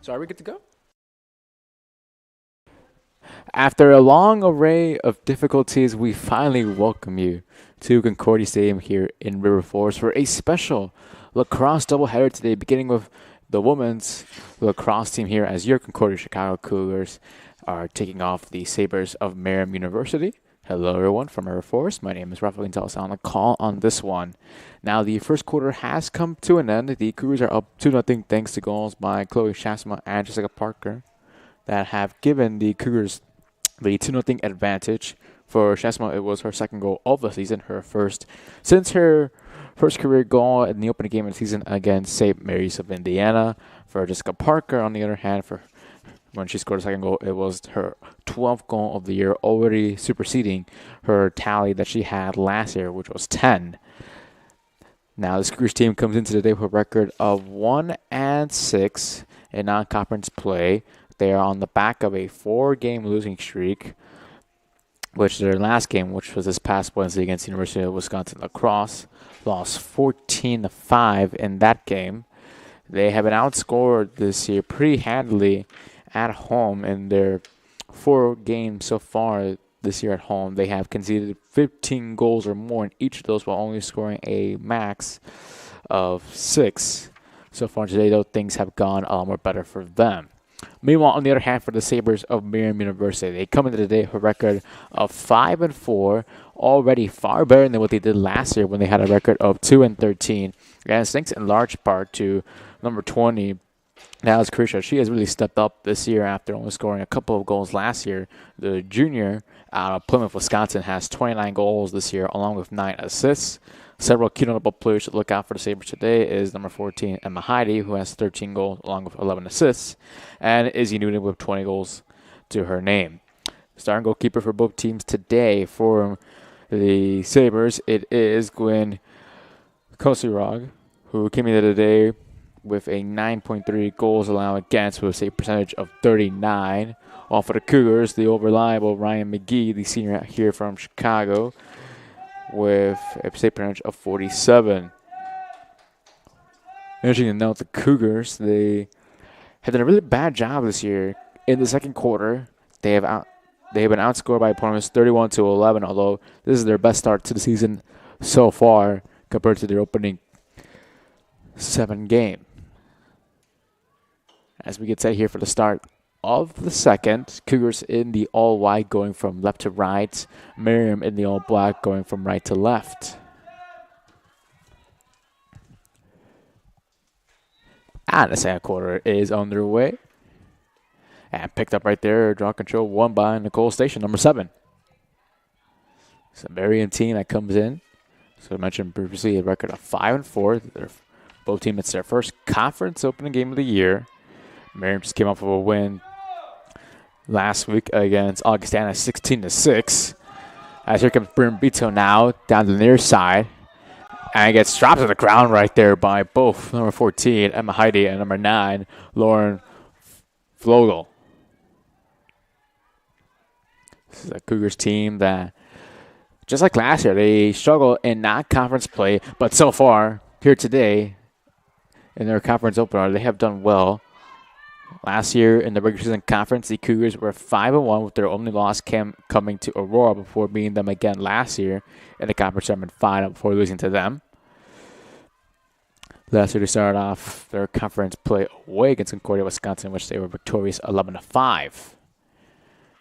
So are we good to go? After a long array of difficulties, we finally welcome you to Concordia Stadium here in River Forest for a special lacrosse doubleheader today, beginning with the women's lacrosse team here as your Concordia Chicago Cougars are taking off the Sabres of Marian University. Hello, everyone from River Forest. My name is Rafael Gonzalez on the call on this one. Now, the first quarter has come to an end. The Cougars are up 2-0 thanks to goals by Chloe Shasma and Jessica Parker that have given the Cougars the 2-0 advantage. For Shasma, it was her second goal of the season, her first since her first career goal in the opening game of the season against St. Mary's of Indiana. For Jessica Parker, on the other hand, for when she scored a second goal, it was her 12th goal of the year, already superseding her tally that she had last year, which was 10. Now, the Cougars team comes into the day with a record of 1-6 in non-conference play. They are on the back of a 4-game losing streak, which their last game, which was this past Wednesday against the University of Wisconsin Lacrosse, lost 14-5 in that game. They have been outscored this year pretty handily at home in their 4 games so far this year at home. They have conceded 15 goals or more in each of those while only scoring a max of 6. So far today, though, things have gone a lot more better for them. Meanwhile, on the other hand, for the Sabres of Marian University, they come into the day with a record of 5-4, already far better than what they did last year when they had a record of 2-13. And thanks in large part to number 20, Dallas Kershaw. She has really stepped up this year after only scoring a couple of goals last year. The junior out of Plymouth, Wisconsin, has 29 goals this year, along with 9 assists. Several key notable players to look out for the Sabres today is number 14, Emma Heidi, who has 13 goals along with 11 assists, and Izzy Newton with 20 goals to her name. Starting goalkeeper for both teams today for the Sabres, it is Gwen Kosirog, who came into the day with a 9.3 goals allowed against with a save percentage of 39. While for the Cougars, the reliable Ryan McGee, the senior here from Chicago, with a save percentage of 47. Interesting to note, the Cougars, they have done a really bad job this year. In the second quarter, they have been outscored by opponents 31-11, although this is their best start to the season so far compared to their opening 7 game. As we get set here for the start of the second, Cougars in the all-white going from left to right. Miriam in the all-black going from right to left. And the second quarter is underway. And picked up right there, draw control, won by Nicole Station, number 7. It's a Marian team that comes in. So I mentioned previously a record of 5-4. Both teams, it's their first conference opening game of the year. Marian just came off of a win last week against Augustana 16-6. As here comes Brim Bito now down the near side. And gets dropped to the ground right there by both number 14, Emma Heidi, and number 9, Lauren Vogel. This is a Cougars team that, just like last year, they struggle in non-conference play, but so far, here today, in their conference opener, they have done well. Last year in the regular season conference, the Cougars were 5-1 with their only loss coming to Aurora before beating them again last year in the conference tournament final before losing to them. Last year they started off their conference play away against Concordia, Wisconsin, which they were victorious 11-5.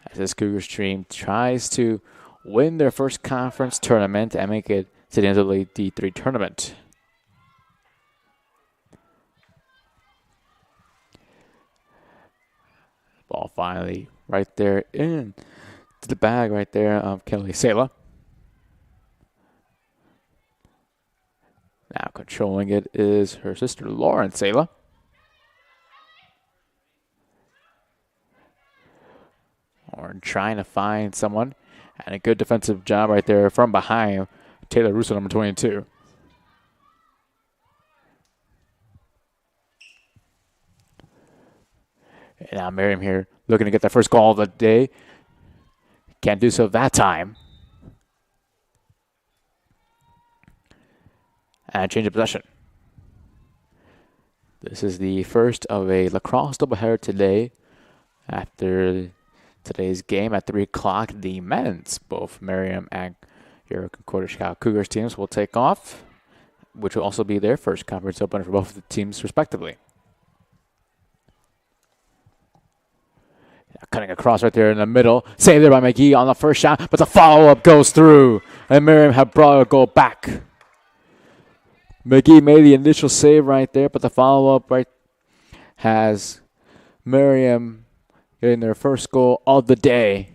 As this Cougars team tries to win their first conference tournament and make it to the NCAA D3 tournament. Ball finally right there in to the bag right there of Kelly Sela. Now controlling it is her sister Lauren Sela. Lauren trying to find someone. And a good defensive job right there from behind Taylor Russo, number 22. And now Miriam here looking to get the first goal of the day. Can't do so that time. And change of possession. This is the first of a lacrosse doubleheader today. After today's game at 3 o'clock, the men's, both Marian and your Concordia Chicago Cougars teams, will take off, which will also be their first conference opener for both of the teams, respectively. Cutting across right there in the middle. Saved there by McGee on the first shot, but the follow-up goes through. And Marian have brought a goal back. McGee made the initial save right there, but the follow-up right has Marian getting their first goal of the day.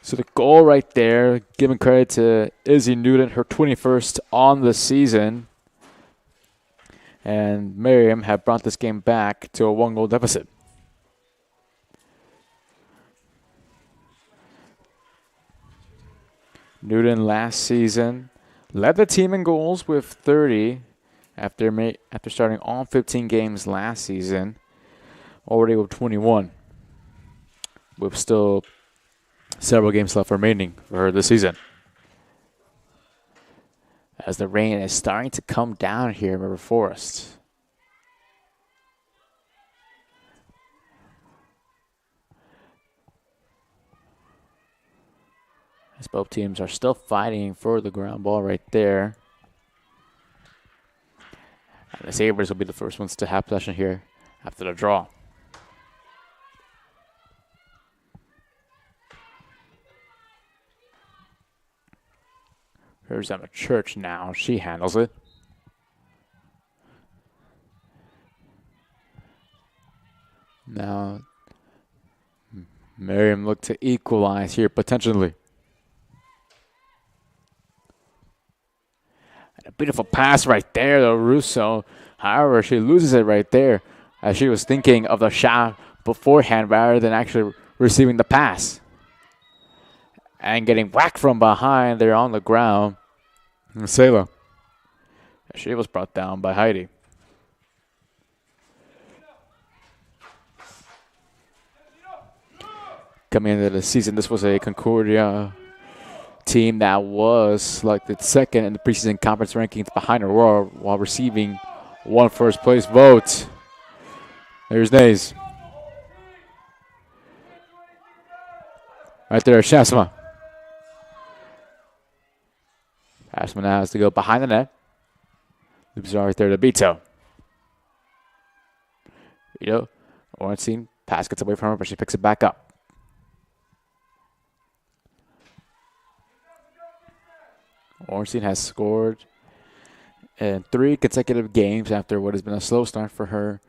So the goal right there, giving credit to Izzy Newton, her 21st on the season. And Marian have brought this game back to a 1-goal deficit. Newton last season led the team in goals with 30 after starting all 15 games last season, already with 21, with still several games left remaining for her this season. As the rain is starting to come down here in River Forest. As both teams are still fighting for the ground ball right there. And the Sabres will be the first ones to have possession here after the draw. Here's Emma Church now. She handles it. Now, Marian look to equalize here potentially. And a beautiful pass right there to Russo. However, she loses it right there as she was thinking of the shot beforehand rather than actually receiving the pass. And getting whacked from behind there on the ground. Sela. She was brought down by Heidi. Coming into the season, this was a Concordia team that was selected second in the preseason conference rankings behind Aurora while receiving one first place vote. There's Nays. Right there, Shasma. Ashman now has to go behind the net. Loops right there to Beto. Beto, Ornstein, pass gets away from her, but she picks it back up. Ornstein has scored in 3 consecutive games after what has been a slow start for her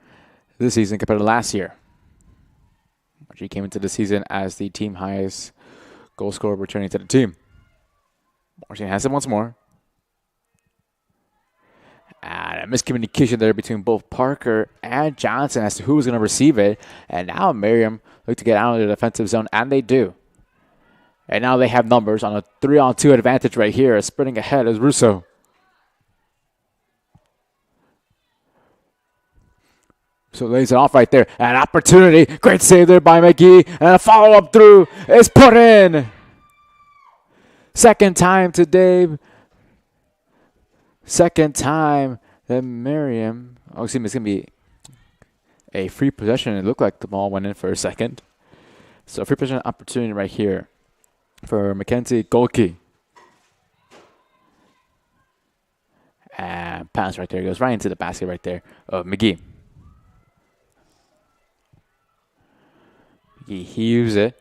this season compared to last year. She came into the season as the team highest goal scorer returning to the team. Ornstein has it once more. And a miscommunication there between both Parker and Johnson as to who was going to receive it. And now Marian look to get out of the defensive zone, and they do. And now they have numbers on a 3-on-2 advantage right here. Sprinting ahead is Russo. So lays it off right there. An opportunity. Great save there by McGee. And a follow-up through is put in. Second time today. Second time that Marian. Oh, excuse me, it's going to be a free possession. It looked like the ball went in for a second. So free possession opportunity right here for Mackenzie Golke. And pass right there. Goes right into the basket right there of McGee. McGee heaves it.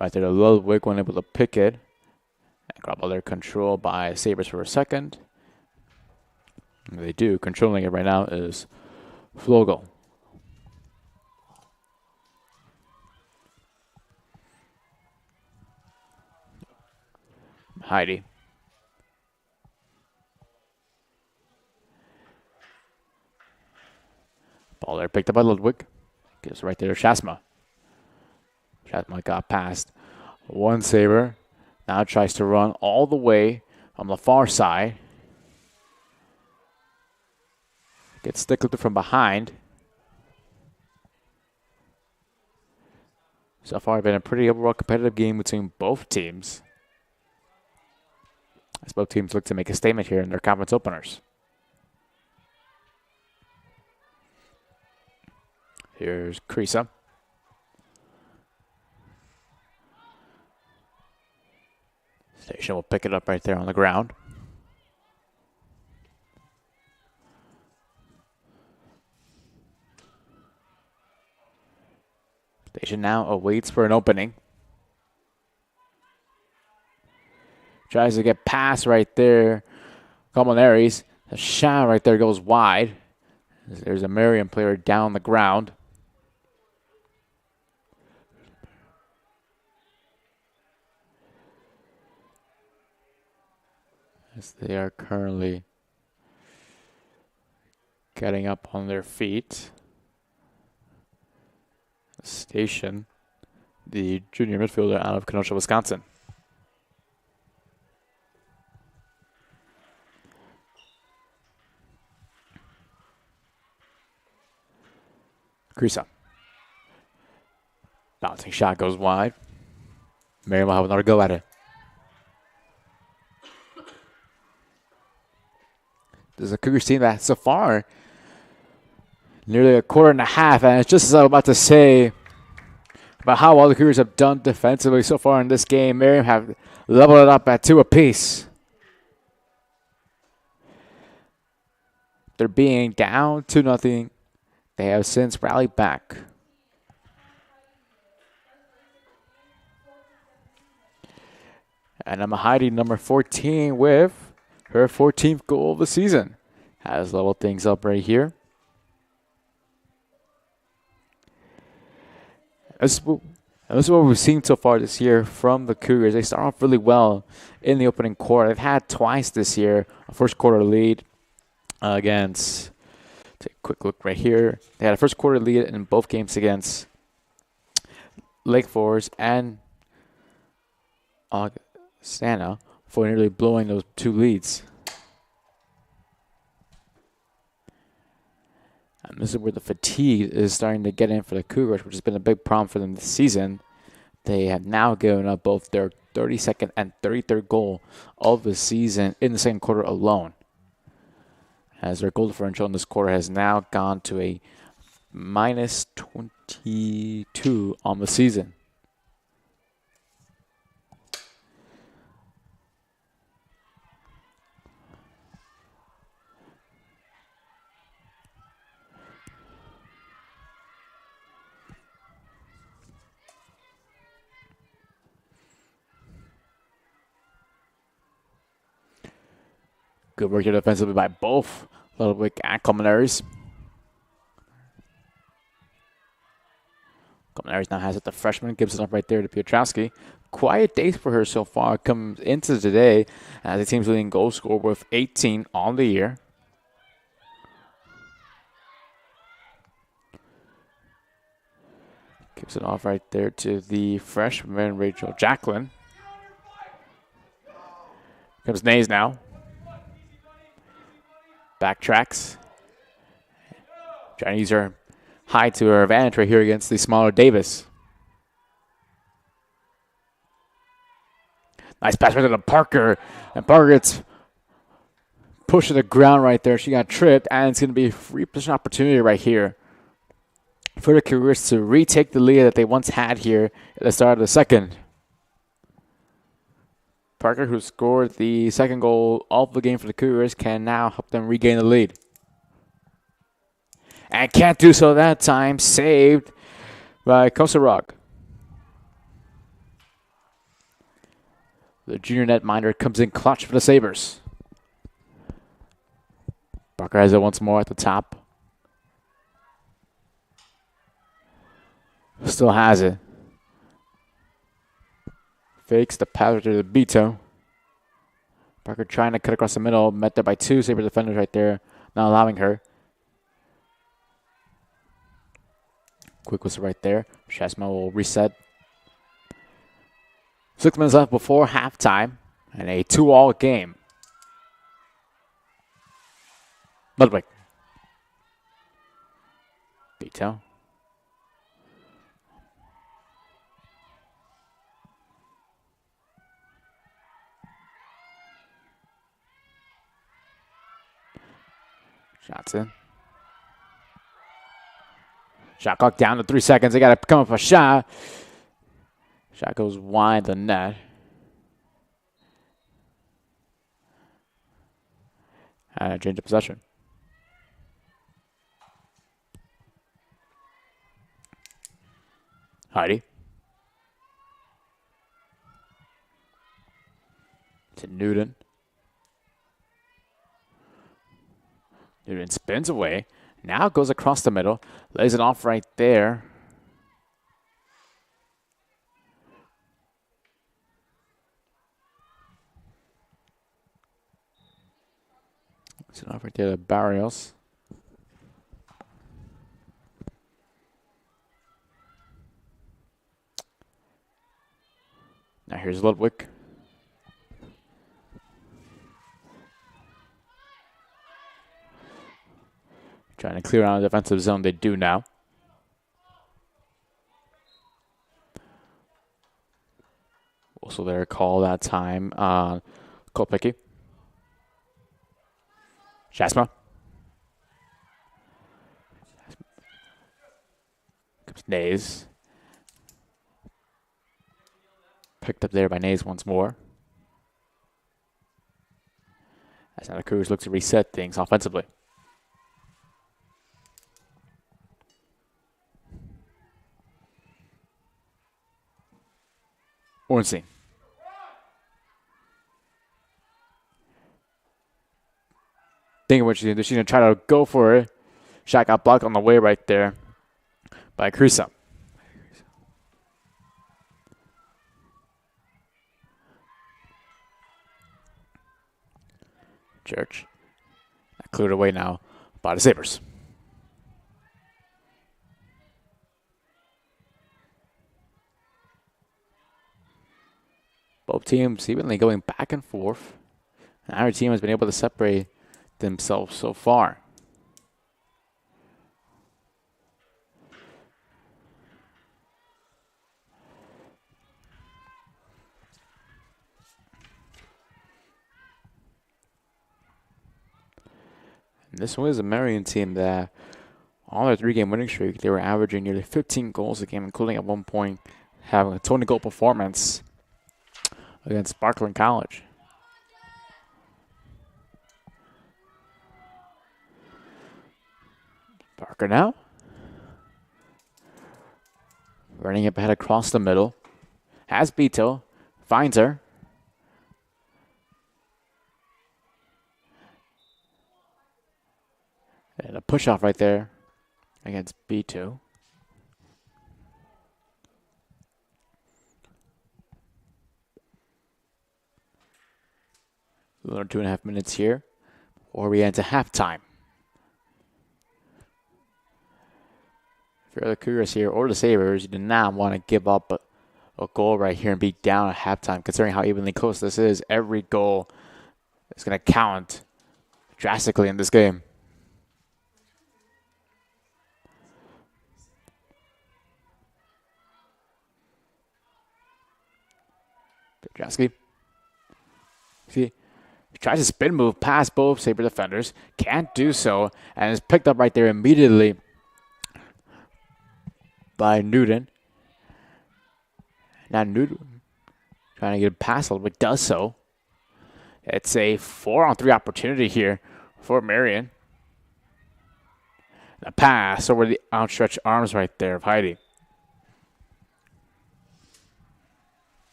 Right there to Ludwig, one able to pick it. And grab all their control by Sabres for a second. And they do. Controlling it right now is Flogel. Heidi. Ball there picked up by Ludwig. Gives right there to Shasma. Shasma got past one Sabre. Now tries to run all the way on the far side. Gets stickled from behind. So far, it's been a pretty overall competitive game between both teams, as both teams look to make a statement here in their conference openers. Here's Krisa. Station will pick it up right there on the ground. Station now awaits for an opening. Tries to get past right there. Colmenares. The shot right there goes wide. There's a Marian player down the ground. As they are currently getting up on their feet. Station, the junior midfielder out of Kenosha, Wisconsin. Krisa. Bouncing shot goes wide. Marian will have another go at it. This is a Cougars team that so far nearly a quarter and a half, and it's just as I was about to say about how well the Cougars have done defensively so far in this game. Marian have leveled it up at 2 apiece. They're being down 2-0. They have since rallied back. And Amahidi, number 14, with her 14th goal of the season, has leveled things up right here. This is what we've seen so far this year from the Cougars. They start off really well in the opening quarter. They've had twice this year a first quarter lead against. Take a quick look right here. They had a first quarter lead in both games against Lake Forest and Augustana for nearly blowing those 2 leads. And this is where the fatigue is starting to get in for the Cougars, which has been a big problem for them this season. They have now given up both their 32nd and 33rd goal of the season in the second quarter alone, as their goal differential in this quarter has now gone to a minus 22 on the season. Good work here defensively by both Ludwig and Colmenares. Colmenares now has it. The freshman gives it up right there to Piotrowski. Quiet days for her so far. Comes into today as the team's leading goal scorer with 18 on the year. Gives it off right there to the freshman, Rachel Jacqueline. Comes Nays now. Backtracks. Trying to use her height to her advantage right here against the smaller Davis. Nice pass right to Parker. And Parker gets pushed to the ground right there. She got tripped, and it's going to be a free position opportunity right here for the Cougars to retake the lead that they once had here at the start of the second. Parker, who scored the second goal of the game for the Cougars, can now help them regain the lead. And can't do so that time. Saved by Kosarog. The junior netminder comes in clutch for the Sabres. Parker has it once more at the top. Still has it. Fakes the pass to the Beto. Parker trying to cut across the middle. Met there by 2 Sabre defenders right there. Not allowing her. Quick whistle right there. Shasma will reset. 6 minutes left before halftime. And a 2-all game. Ludwig. Beto. Shots in. Shot clock down to 3 seconds. They got to come up with a shot. Shot goes wide the net. And a change of possession. Heidi. To Newton. Newton spins away. Now goes across the middle. Lays it off right there. Lays it off right there to Barrios. Now here's Ludwig. Trying to clear out the defensive zone. They do now. Also their call that time on Kolpicki. Shasma. Comes Nays. Picked up there by Nays once more. As now the Cougars look to reset things offensively. Ornstein. Thinking what she's going to do. She's going to try to go for it. Shot got blocked on the way right there by Crusoe. Church. Cleared away now by the Sabres. Both teams evenly going back and forth. And our team has been able to separate themselves so far. And this was a Marian team that on their 3-game winning streak, they were averaging nearly 15 goals a game, including at one point having a 20-goal performance against Sparkling College. Parker now. Running up ahead across the middle. Has Beto. Finds her. And a push off right there against Beto. A little 2.5 minutes here before we enter halftime. For the Cougars here or the Sabres, you do not want to give up a goal right here and be down at halftime. Considering how evenly close this is, every goal is going to count drastically in this game. Petrowski. See, he tries to spin move past both Sabre defenders. Can't do so. And is picked up right there immediately by Newton. Now Newton trying to get past a little bit, does so. It's a 4-on-3 opportunity here for Marian. A pass over the outstretched arms right there of Heidi.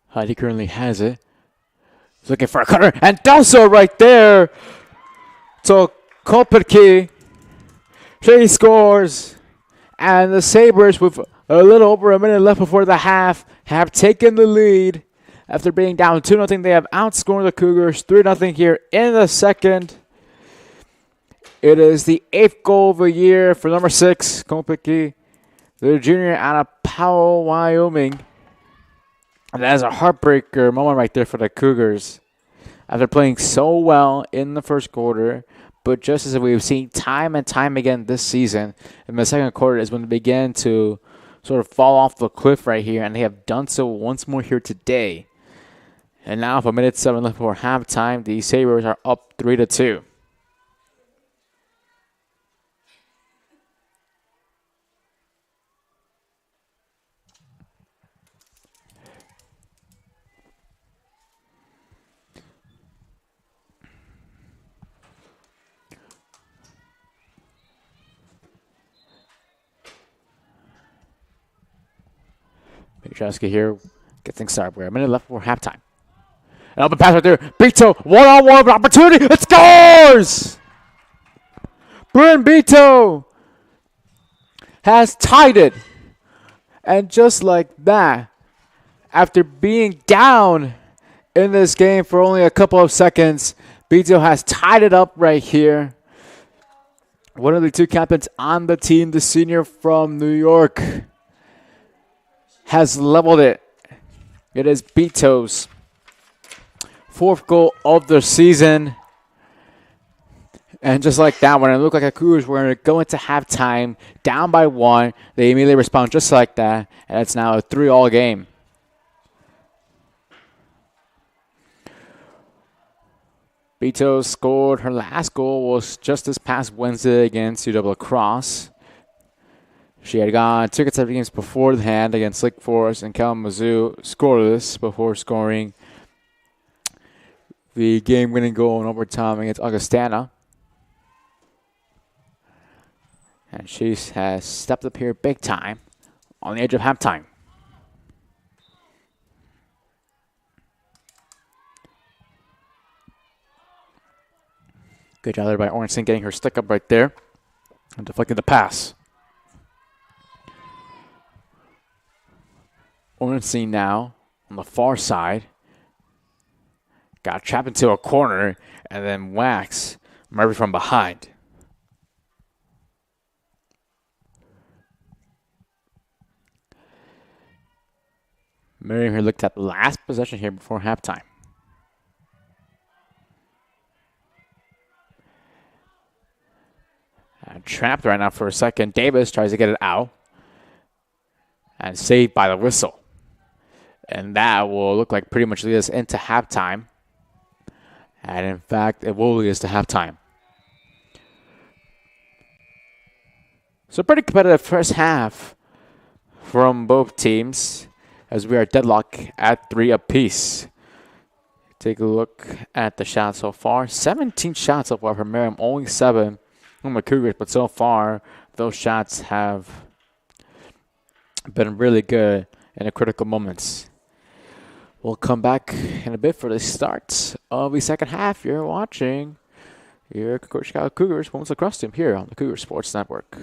Heidi currently has it. He's looking for a cutter and does so right there. So Kopecki, she scores. And the Sabres, with a little over a minute left before the half, have taken the lead. After being down 2-0, they have outscored the Cougars 3-0 here in the second. It is the 8th goal of the year for number 6, Kopicki, the junior out of Powell, Wyoming. And that is a heartbreaker moment right there for the Cougars. After playing so well in the first quarter, but just as we've seen time and time again this season, in the second quarter is when they began to sort of fall off the cliff right here, and they have done so once more here today. And now, with a minute 7 left before halftime, the Sabres are up 3-2. Petrowski here, get things started. We're a minute left before halftime. An open pass right there. Beto, one-on-one opportunity. It scores! Bryn Beto has tied it. And just like that, after being down in this game for only a couple of seconds, Beto has tied it up right here. One of the two captains on the team, the senior from New York, has leveled it. It is Beto's 4th goal of the season. And just like that, when it looked like the Cougars were going to go into halftime down by 1, they immediately respond just like that. And it's now a 3-all game. Beto scored her last goal was just this past Wednesday against UW Lacrosse. She had gone 2 consecutive games beforehand against Lake Forest and Kalamazoo scoreless before scoring the game-winning goal in overtime against Augustana. And she has stepped up here big time on the edge of halftime. Good job there by Ornstein getting her stick up right there and deflecting the pass. Ornstein now on the far side. Got trapped into a corner and then whacks Murphy from behind. Marian here looked at the last possession here before halftime. Trapped right now for a second. Davis tries to get it out. And saved by the whistle. And that will look like pretty much lead us into halftime. And in fact, it will lead us to halftime. So pretty competitive first half from both teams as we are deadlocked at 3 apiece. Take a look at the shots so far. 17 shots so far from Marian, only 7 from the Cougars, but so far those shots have been really good in the critical moments. We'll come back in a bit for the start of the second half. You're watching your Chicago Cougars Women's Lacrosse team here on the Cougar Sports Network.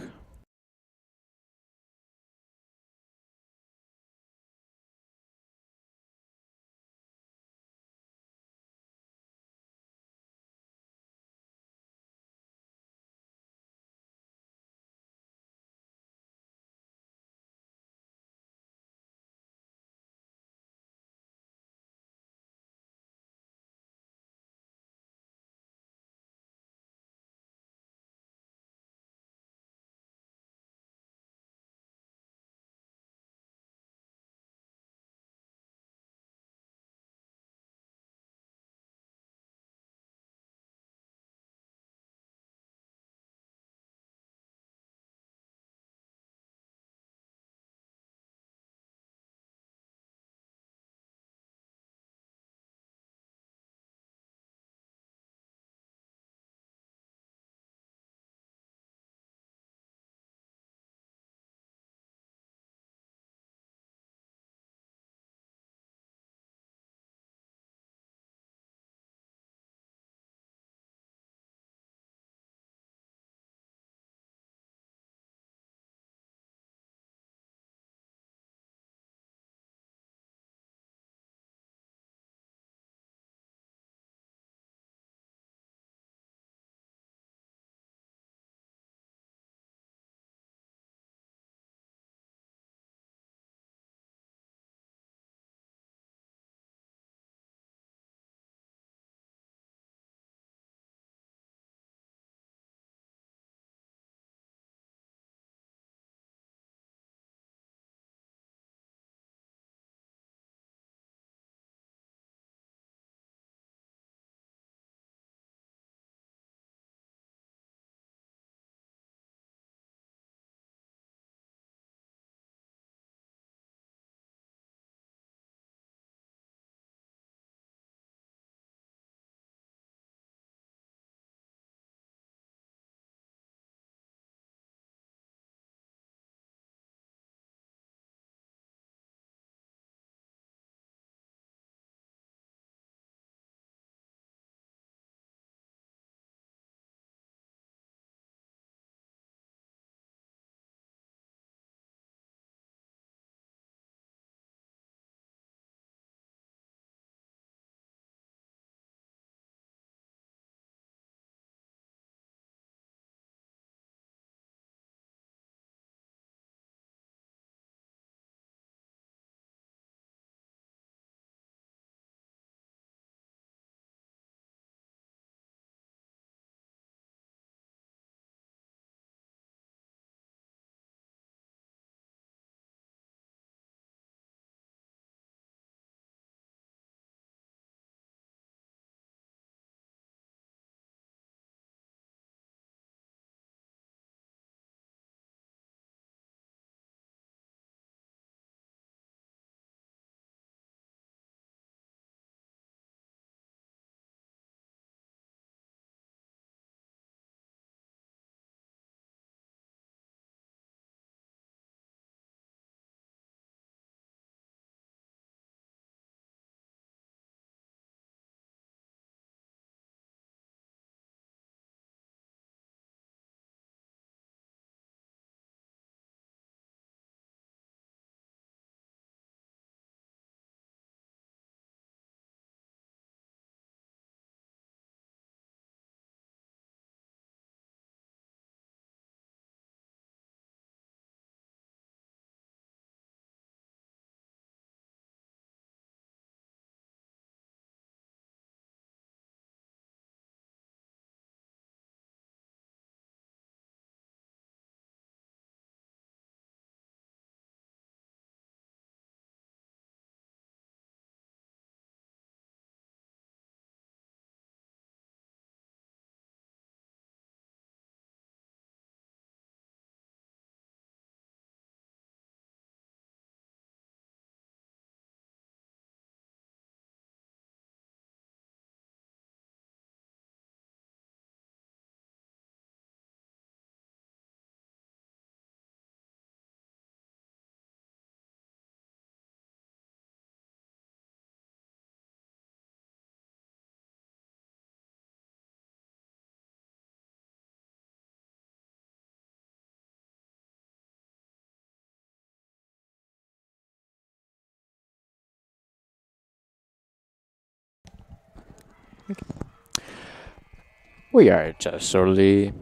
We are just shortly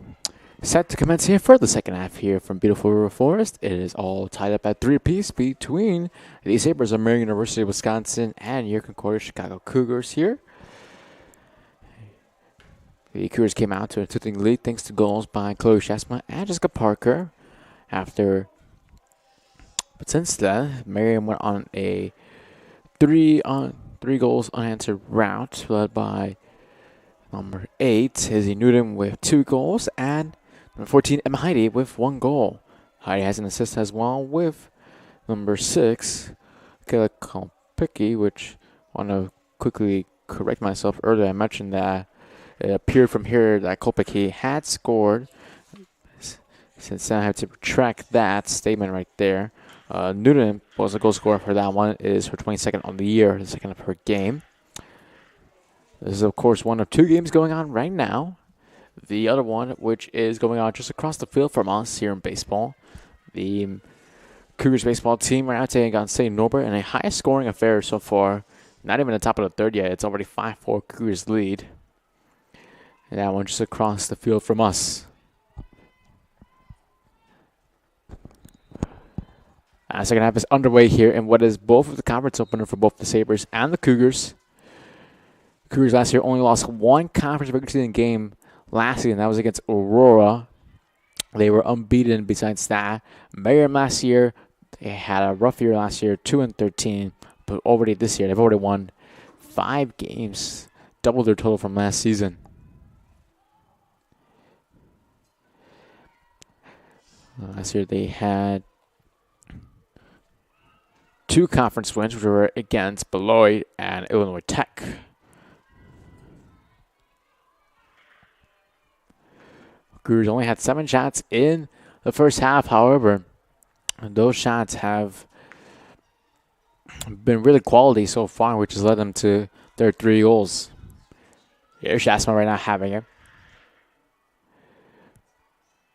set to commence here for the second half here from beautiful River Forest. It is all tied up at 3 apiece between the Sabres of Marian University of Wisconsin and your Concordia Chicago Cougars here. The Cougars came out to a 2-0 lead thanks to goals by Chloe Shasma and Jessica Parker. But since then, Marian went on a three goals unanswered route led by number 8, Izzy Newton with 2 goals, and number 14, Emma Heidi with 1 goal. Heidi has an assist as well with number 6, Kayla Kolpicki, which I want to quickly correct myself earlier. I mentioned that it appeared from here that Kolpicki had scored. Since then, I have to retract that statement right there. Newton was a goal scorer for that one. It is her 22nd on the year, the second of her game. This is, of course, one of 2 games going on right now. The other one, which is going on just across the field from us here in baseball. The Cougars baseball team right now taking on St. Norbert in a high-scoring affair so far. Not even the top of the third yet. It's already 5-4 Cougars lead. And that one just across the field from us. Second half is underway here in what is both of the conference opener for both the Sabres and the Cougars. Cougars last year only lost 1 conference regular season game last season. That was against Aurora. They were unbeaten besides that. Marian last year, they had a rough year last year, 2-13. But already this year, they've already won 5 games, double their total from last season. Last year they had 2 conference wins, which were against Beloit and Illinois Tech. Cougars only had 7 shots in the first half, however, those shots have been really quality so far, which has led them to their 3 goals. Here's Shasma right now having it.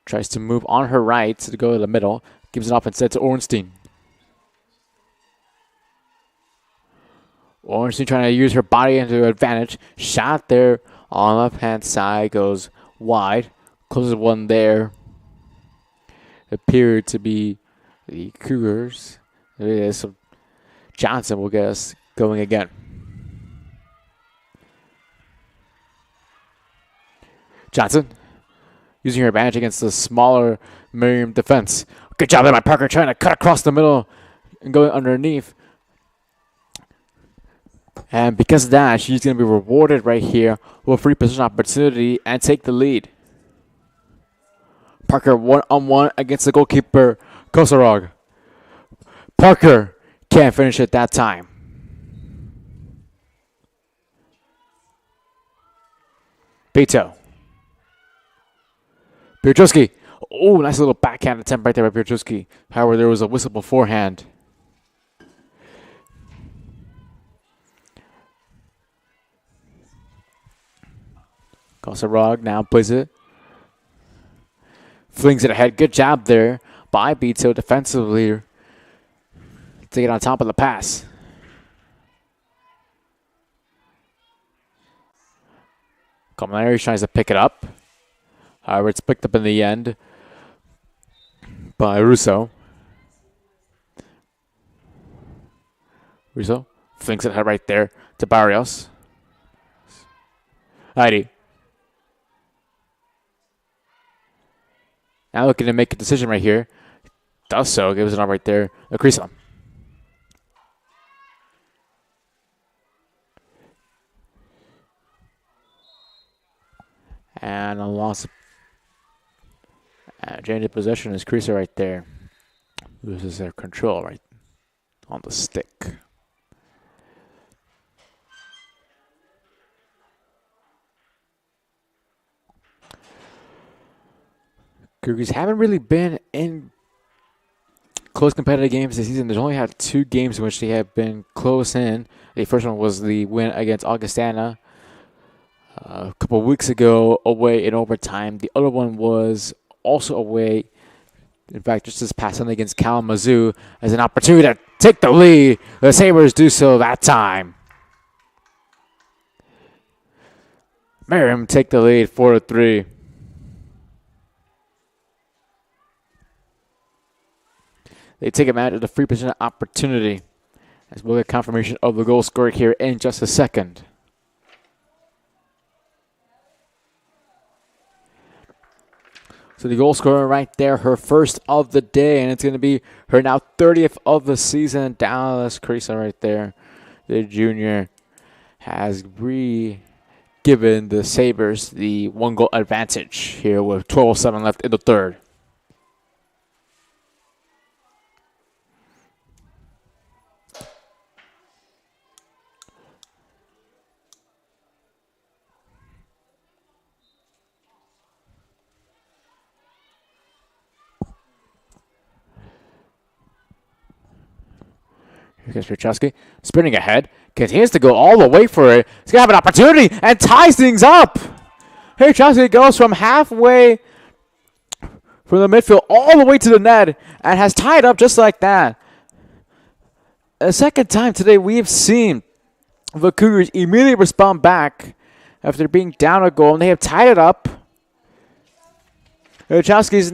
Tries to move on her right to go to the middle. Gives it off instead to Ornstein. Ornstein trying to use her body into advantage. Shot there on the left-hand side. Goes wide. Closes one there. Appeared to be the Cougars. It is. So Johnson will get us going again. Johnson using her advantage against the smaller Marian defense. Good job there by Parker trying to cut across the middle and going underneath. And because of that, she's going to be rewarded right here with a free position opportunity and take the lead. Parker 1-on-1 against the goalkeeper, Kosarog. Parker can't finish it that time. Beto. Pierczewski. Oh, nice little backhand attempt right there by Pierczewski. However, there was a whistle beforehand. Kosarog now plays it. Flings it ahead. Good job there by Beto defensively to get on top of the pass. Cominari tries to pick it up. However, it's picked up in the end by Russo. Russo flings it ahead right there to Barrios. Heidi. Now looking to make a decision right here. Does so. Gives it on right there. Akrisa. And a loss. Change of possession is Creaser right there. Loses their control right on the stick. Cougars haven't really been in close competitive games this season. There's only had 2 games in which they have been close in. The first one was the win against Augustana a couple of weeks ago away in overtime. The other one was also away, in fact, just this past Sunday against Kalamazoo as an opportunity to take the lead. The Sabres do so that time. Marian take the lead 4-3. They take advantage of the free position opportunity. As we'll get confirmation of the goal scored here in just a second. So the goal scorer right there, her first of the day, and it's going to be her now 30th of the season. Dallas Carissa right there, the junior, has given the Sabres the 1-goal advantage here with 12:07 left in the third. Here's Piechowski spinning ahead. Continues to go all the way for it. He's going to have an opportunity and ties things up. Piechowski goes from halfway from the midfield all the way to the net and has tied up just like that. A second time today we've seen the Cougars immediately respond back after being down a goal, and they have tied it up. Piechowski's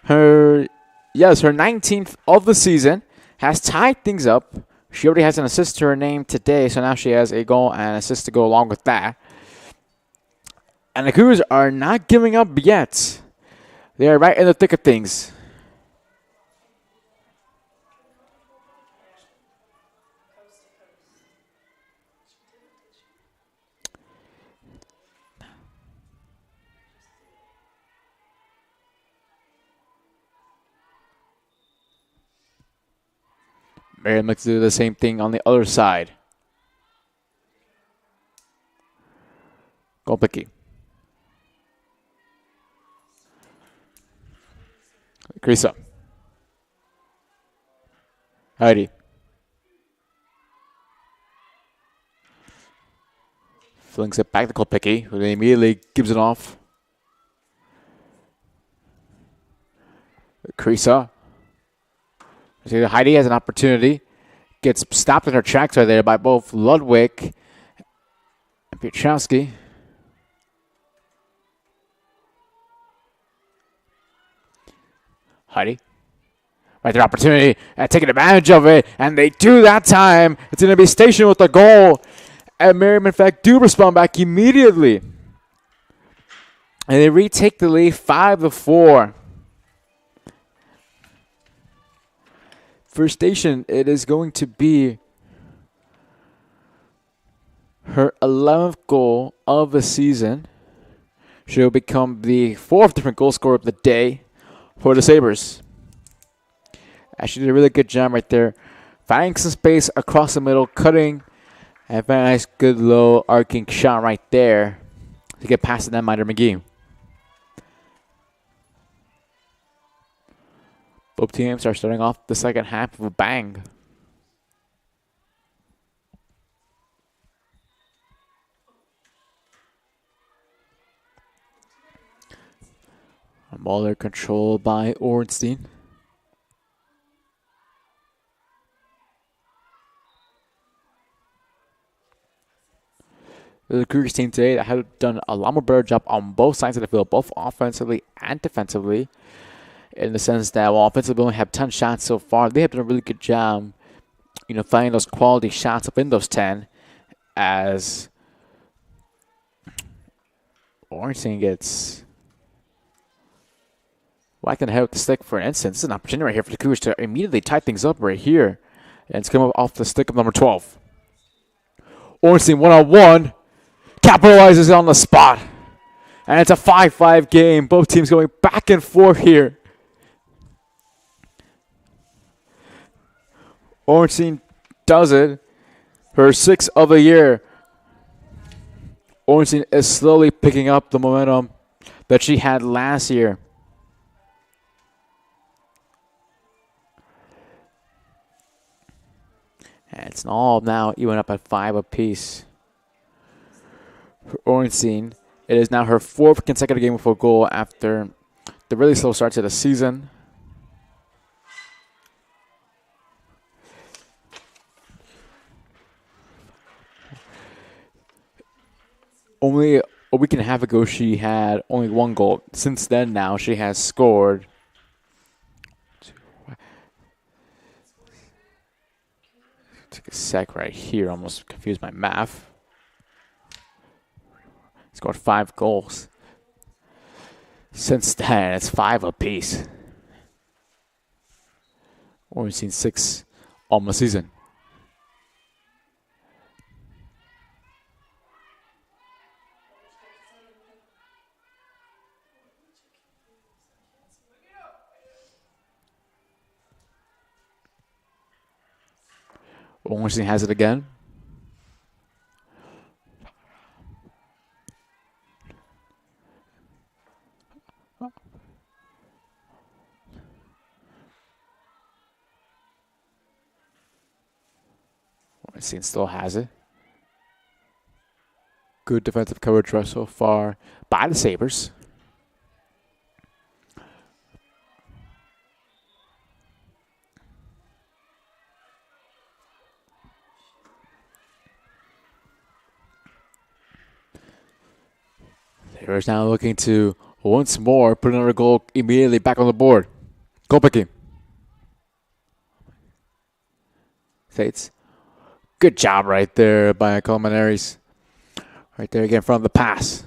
her 19th of the season, has tied things up. She already has an assist to her name today, so now she has a goal and an assist to go along with that. And the Cougars are not giving up yet. They are right in the thick of things. Marian looks to do the same thing on the other side. Goal picky. Carissa. Heidi. Flings it back to Kolpicki, who then immediately gives it off. Carissa. Heidi has an opportunity. Gets stopped in her tracks right there by both Ludwig and Piechowski. Heidi. Right there, opportunity, and taking advantage of it, and they do that time. It's going to be stationed with the goal. And Marian, in fact, do respond back immediately. And they retake the lead 5-4. For Station, it is going to be her 11th goal of the season. She'll become the 4th different goal scorer of the day for the Sabres. She did a really good job right there, finding some space across the middle, cutting, and very nice, good low arcing shot right there to get past the netminder McGee. Both teams are starting off the second half with a bang. Ball there controlled by Ornstein. The Cougars team today that have done a lot more better job on both sides of the field, both offensively and defensively. In the sense that while offensively only have 10 shots so far, they have done a really good job, finding those quality shots within those 10. As Ornstein gets whacked in the head with the stick for an instant. This is an opportunity right here for the Cougars to immediately tie things up right here. And it's coming off the stick of number 12. Ornstein one-on-one. Capitalizes on the spot. And it's a 5-5 game. Both teams going back and forth here. Ornstein does it. Her 6th of the year. Ornstein is slowly picking up the momentum that she had last year. And it's all now even up at 5 apiece. For Ornstein, it is now her 4th consecutive game with a goal after the really slow start to the season. Only a week and a half ago, she had only 1 goal. Since then, now she has scored. Take a sec right here. Almost confused my math. Scored 5 goals. Since then, it's 5 apiece. We've seen 6 almost season. Ornstein has it again. Ornstein still has it. Good defensive coverage so far by the Sabres. Sabres now looking to once more put another goal immediately back on the board. Goal picking. States. Good job right there by Colmenares. Right there again from the pass.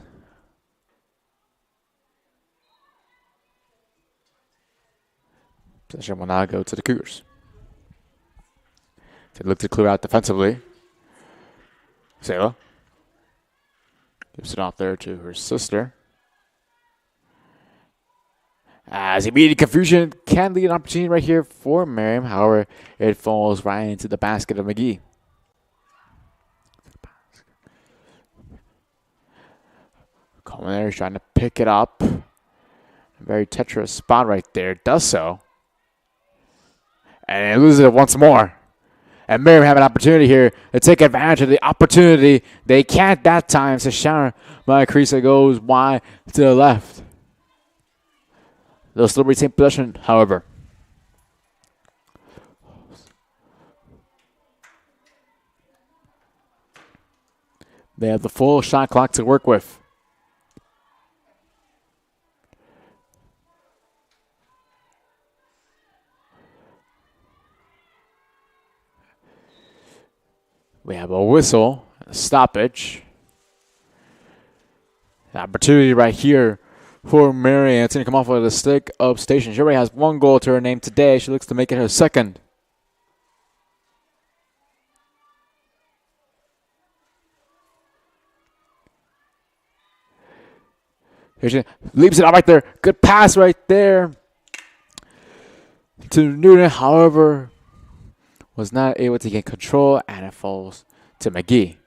Possession will now go to the Cougars. They look to clear out defensively. Sayla gives it off there to her sister. As immediate confusion can lead an opportunity right here for Marian. However, it falls right into the basket of McGee. Colmenares trying to pick it up. Very Tetris spot right there. Does so. And it loses it once more. And Marian have an opportunity here to take advantage of the opportunity. They can't that time. So Sharon Macrisa goes wide to the left. They'll still retain possession, however. They have the full shot clock to work with. We have a whistle, a stoppage. An opportunity right here for Marian. It's going to come off with a stick of station. She already has 1 goal to her name today. She looks to make it her second. Here she leaves it out right there. Good pass right there to Newton. However, was not able to get control, and it falls to McGee.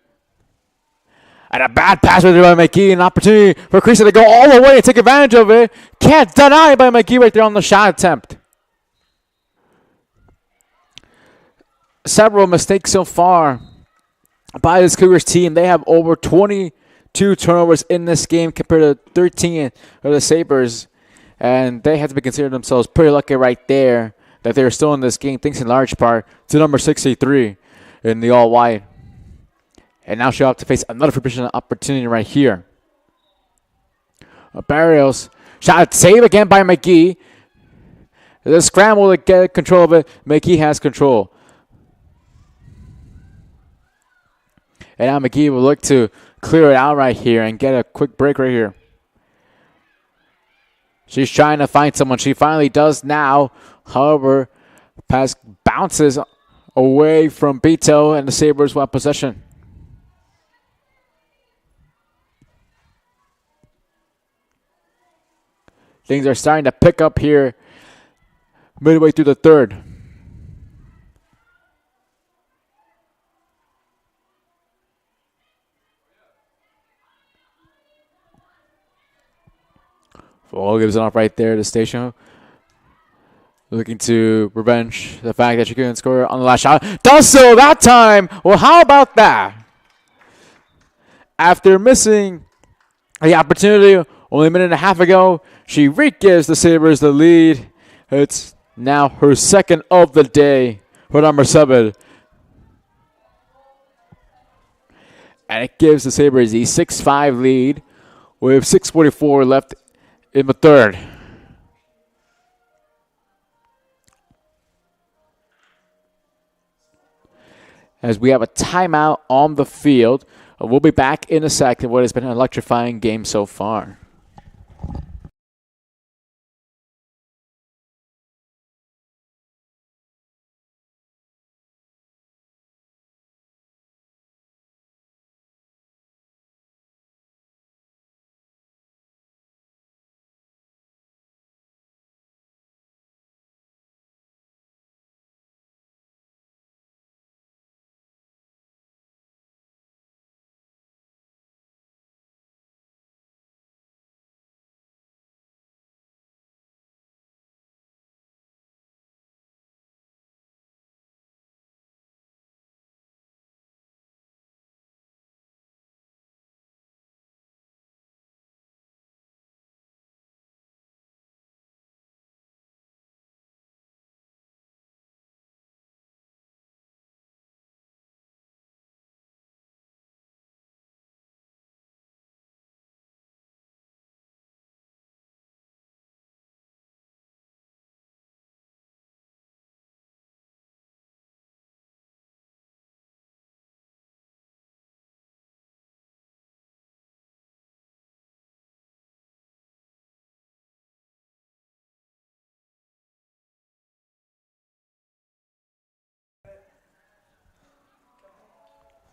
And a bad pass right there by McGee. An opportunity for Creasy to go all the way and take advantage of it. Can't deny by McGee right there on the shot attempt. Several mistakes so far by this Cougars team. They have over 22 turnovers in this game compared to 13 of the Sabres. And they have to be considered themselves pretty lucky right there that they're still in this game, thanks in large part to number 63 in the all-white. And now she'll have to face another free opportunity right here. Barrios, shot save again by McGee. The scramble to get control of it. McGee has control. And now McGee will look to clear it out right here and get a quick break right here. She's trying to find someone. She finally does now. However, pass bounces away from Beto, and the Sabres want possession. Things are starting to pick up here midway through the third. Full gives it off right there to Station. Looking to revenge the fact that she couldn't score on the last shot. Does so that time. Well, how about that? After missing the opportunity only a minute and a half ago, she re-gives the Sabres the lead. It's now her second of the day for number 7. And it gives the Sabres a 6-5 lead with 6:44 left in the third. As we have a timeout on the field. We'll be back in a second. What has been an electrifying game so far.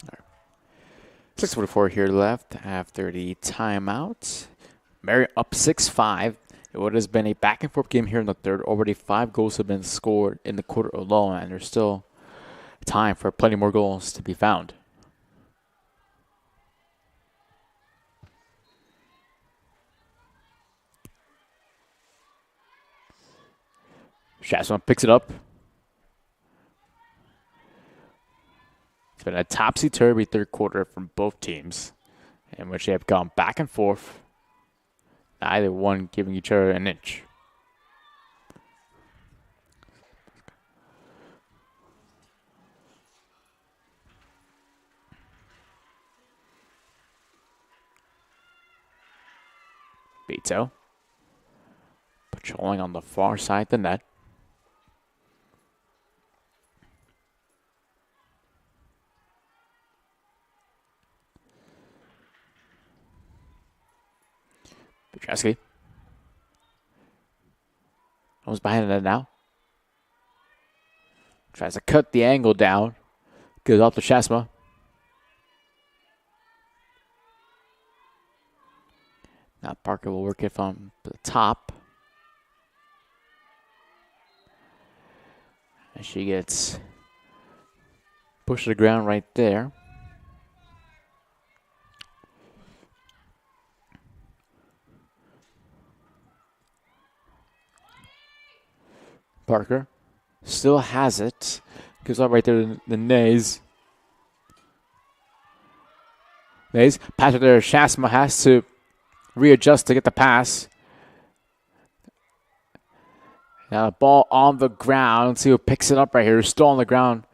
Right. 6:44 here left after the timeout. Marian up 6-5. It has been a back and forth game here in the third. Already 5 goals have been scored in the quarter alone, and there's still time for plenty more goals to be found. Shasman picks it up. It's been a topsy-turvy third quarter from both teams, in which they have gone back and forth, neither one giving each other an inch. Beto patrolling on the far side of the net. Petreski. Almost behind the net now. Tries to cut the angle down. Goes off to Shasma. Now Parker will work it from the top. And she gets pushed to the ground right there. Parker still has it. Gives up right there to the Nays. Nays, pass it there. Shasma has to readjust to get the pass. Now the ball on the ground. Let's see who picks it up right here. Still on the ground.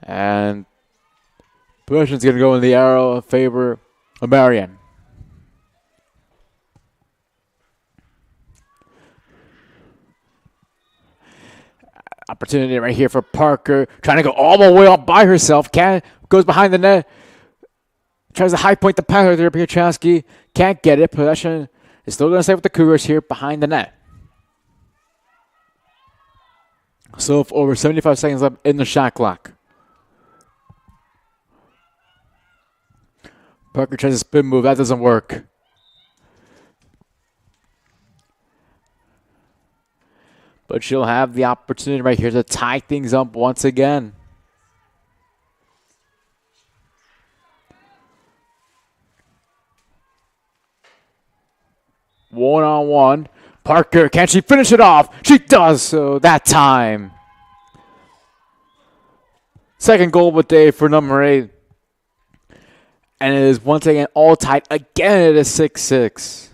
And possession's going to go in the arrow in favor of Marian. Opportunity right here for Parker. Trying to go all the way up by herself. Goes behind the net. Tries to high point the pass there. Piotrowski can't get it. Possession is still going to stay with the Cougars here behind the net. So over 75 seconds left in the shot clock. Parker tries a spin move. That doesn't work. But she'll have the opportunity right here to tie things up once again. One-on-one. Parker, can she finish it off? She does so that time. Second goal of the day for number 8. And it is once again all tied. Again, it is 6-6.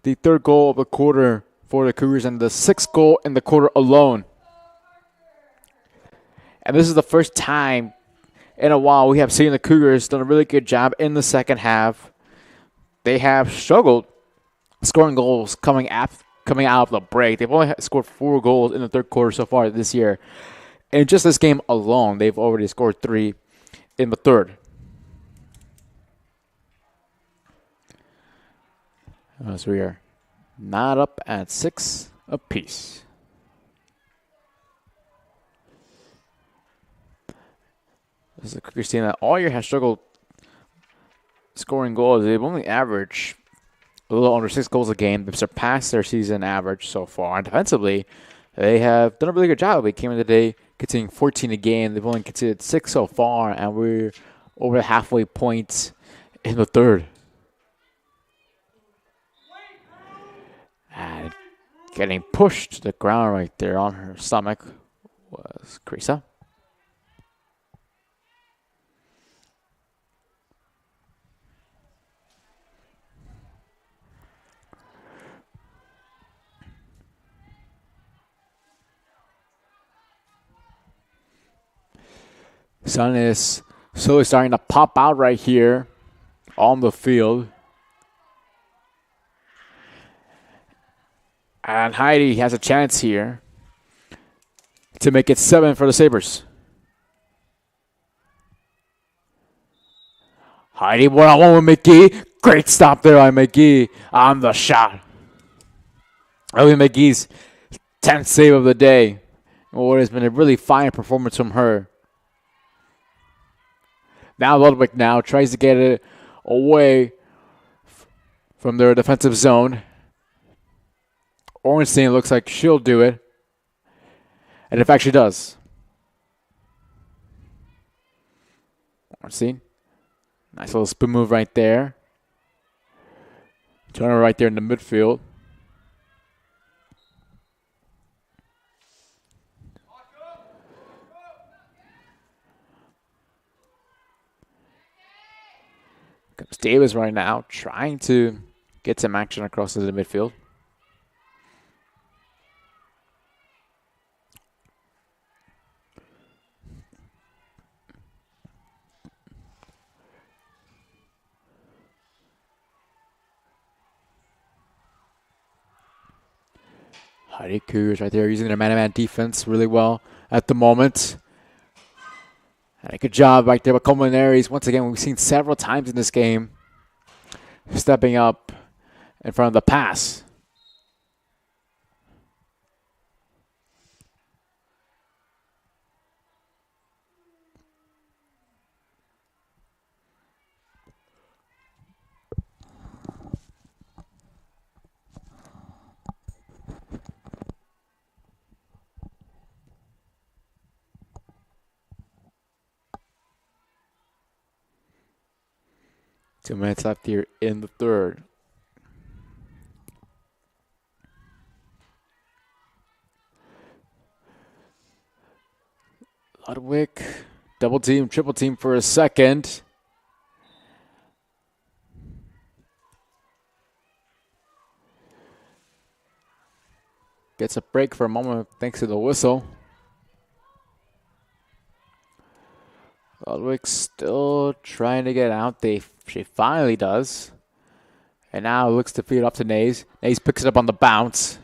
The third goal of the quarter for the Cougars and the 6th goal in the quarter alone. And this is the first time in a while we have seen the Cougars done a really good job in the second half. They have struggled scoring goals coming out of the break. They've only scored 4 goals in the third quarter so far this year. In just this game alone, they've already scored 3 in the third. So we are not up at 6 apiece. This is a Cougars team that all year has struggled scoring goals. They've only averaged a little under 6 goals a game. They've surpassed their season average so far. And defensively, they have done a really good job. They came in today conceding 14 a game. They've only conceded 6 so far, and we're over the halfway point in the third. And getting pushed to the ground right there on her stomach was Carissa. Sun is slowly starting to pop out right here on the field. And Heidi has a chance here to make it 7 for the Sabres. Heidi one-on-one with McGee. Great stop there on McGee on the shot. Ellie McGee's 10th save of the day. What has been a really fine performance from her. Now Ludwig now tries to get it away from their defensive zone. Ornstein looks like she'll do it. And in fact, she does. Ornstein. Nice little spin move right there. Turner right there in the midfield. Comes Davis right now, trying to get some action across the midfield. Heidi Cougars right there using their man-to-man defense really well at the moment. And a good job right there by Colmenares. Once again, we've seen several times in this game stepping up in front of the pass. Two minutes left here in the third. Ludwig, double team, triple team for a second. Gets a break for a moment thanks to the whistle. Ludwig still trying to get out. She finally does. And now looks to feed it up to Nays. Nays picks it up on the bounce.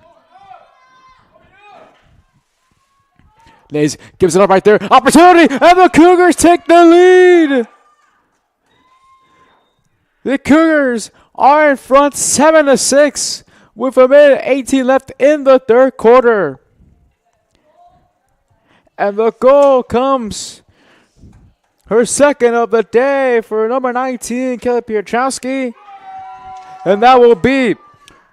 Nays gives it up right there. Opportunity! And the Cougars take the lead! The Cougars are in front 7-6 with a minute 18 left in the third quarter. And the goal comes, her second of the day, for number 19, Kelly Piotrowski. And that will be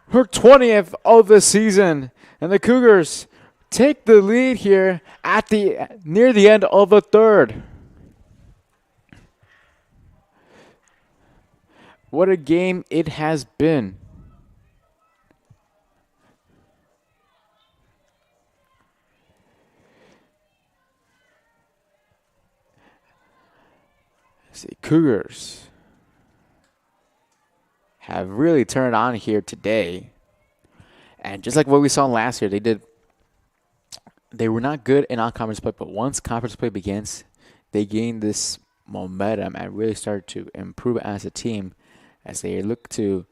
her 20th of the season. And the Cougars take the lead here at near the end of the third. What a game it has been. See, Cougars have really turned on here today. And just like what we saw last year, they did They were not good in non-conference play, but once conference play begins, they gain this momentum and really start to improve as a team as they look to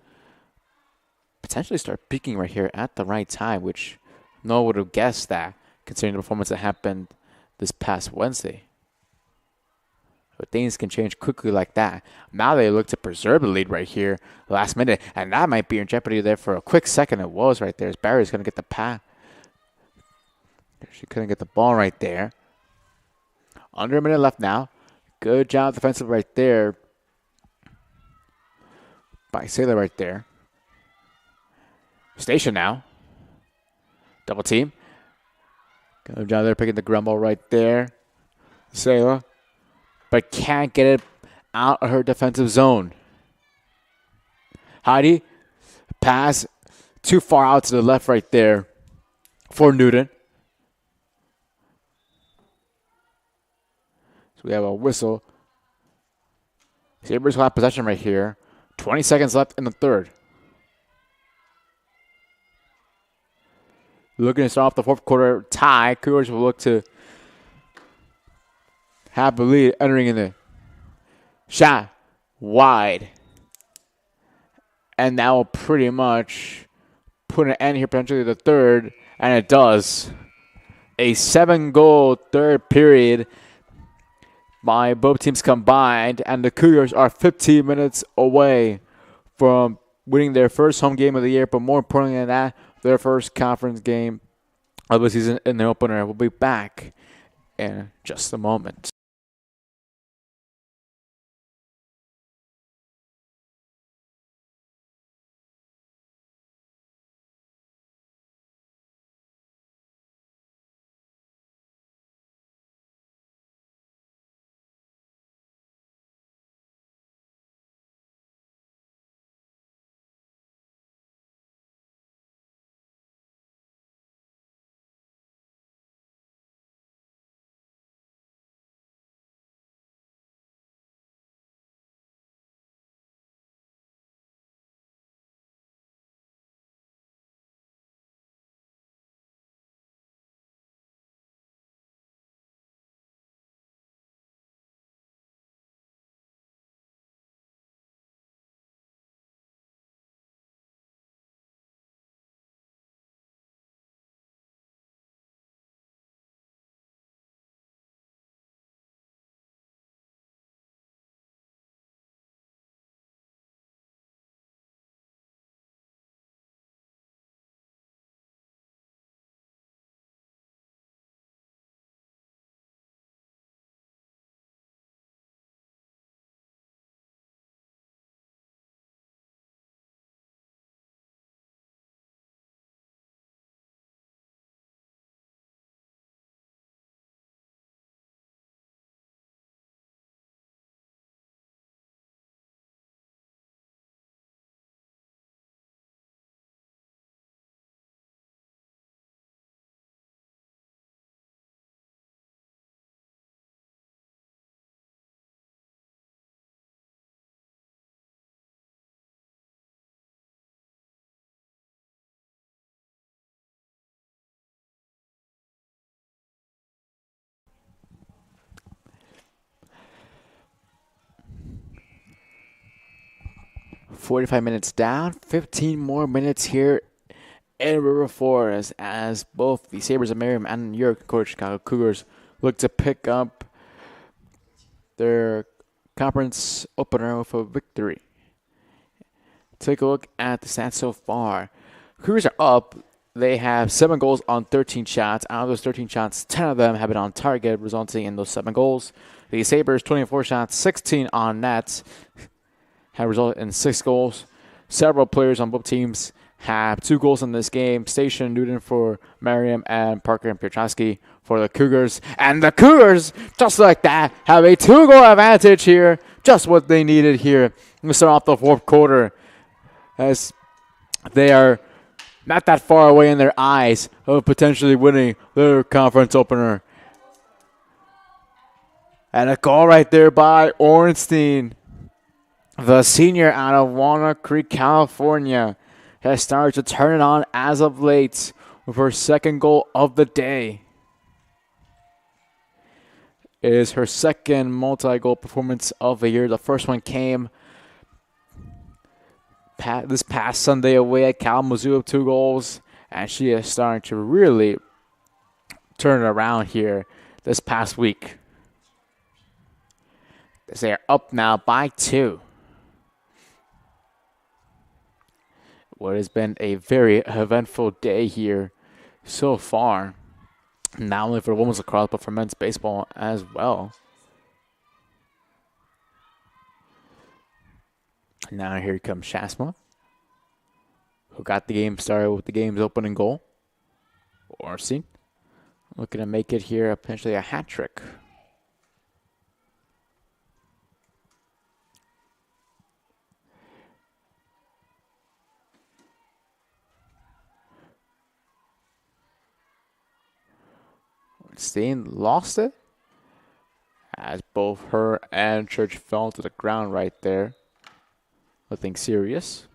potentially start peaking right here at the right time, which no one would have guessed that considering the performance that happened this past Wednesday. But things can change quickly like that. Now they look to preserve the lead right here last minute, and that might be in jeopardy there for a quick second. It was right there as Barry's going to get the pass. She couldn't get the ball right there. Under a minute left now. Good job defensive right there by Sailor right there. Station now. Double team. Good job there picking the grumble right there. Sailor. But can't get it out of her defensive zone. Heidi. Pass too far out to the left right there for Newton. So we have a whistle. Sabres will have possession right here. 20 seconds left in the third. Looking to start off the fourth quarter tie. Cougars will look to have the lead entering in the shot wide. And that will pretty much put an end here potentially to the third. And it does. A 7-goal third period by both teams combined. And the Cougars are 15 minutes away from winning their first home game of the year. But more importantly than that, their first conference game of the season in the opener. We'll be back in just a moment. .45 minutes down, 15 more minutes here in River Forest as both the Sabres of Marian and your coach Chicago Cougars look to pick up their conference opener with a victory. Take a look at the stats so far. Cougars are up. They have 7 goals on 13 shots. Out of those 13 shots, 10 of them have been on target, resulting in those 7 goals. The Sabres, 24 shots, 16 on net, have resulted in 6 goals. Several players on both teams have 2 goals in this game. Station Newton for Marian and Parker and Piotrowski for the Cougars. And the Cougars, just like that, have a 2-goal advantage here. Just what they needed here. We start off the fourth quarter as they are not that far away in their eyes of potentially winning their conference opener. And a goal right there by Ornstein, the senior out of Walnut Creek, California, has started to turn it on as of late with her 2nd goal of the day. It is her second multi-goal performance of the year. The first one came this past Sunday away at Kalamazoo of 2 goals, and she is starting to really turn it around here this past week. They are up now by 2. What has been a very eventful day here so far, not only for women's lacrosse but for men's baseball as well. Now here comes Shasma, who got the game started with the game's opening goal. Orsi looking to make it here, potentially a hat trick. Steen lost it as both her and Church fell to the ground right there. Nothing serious.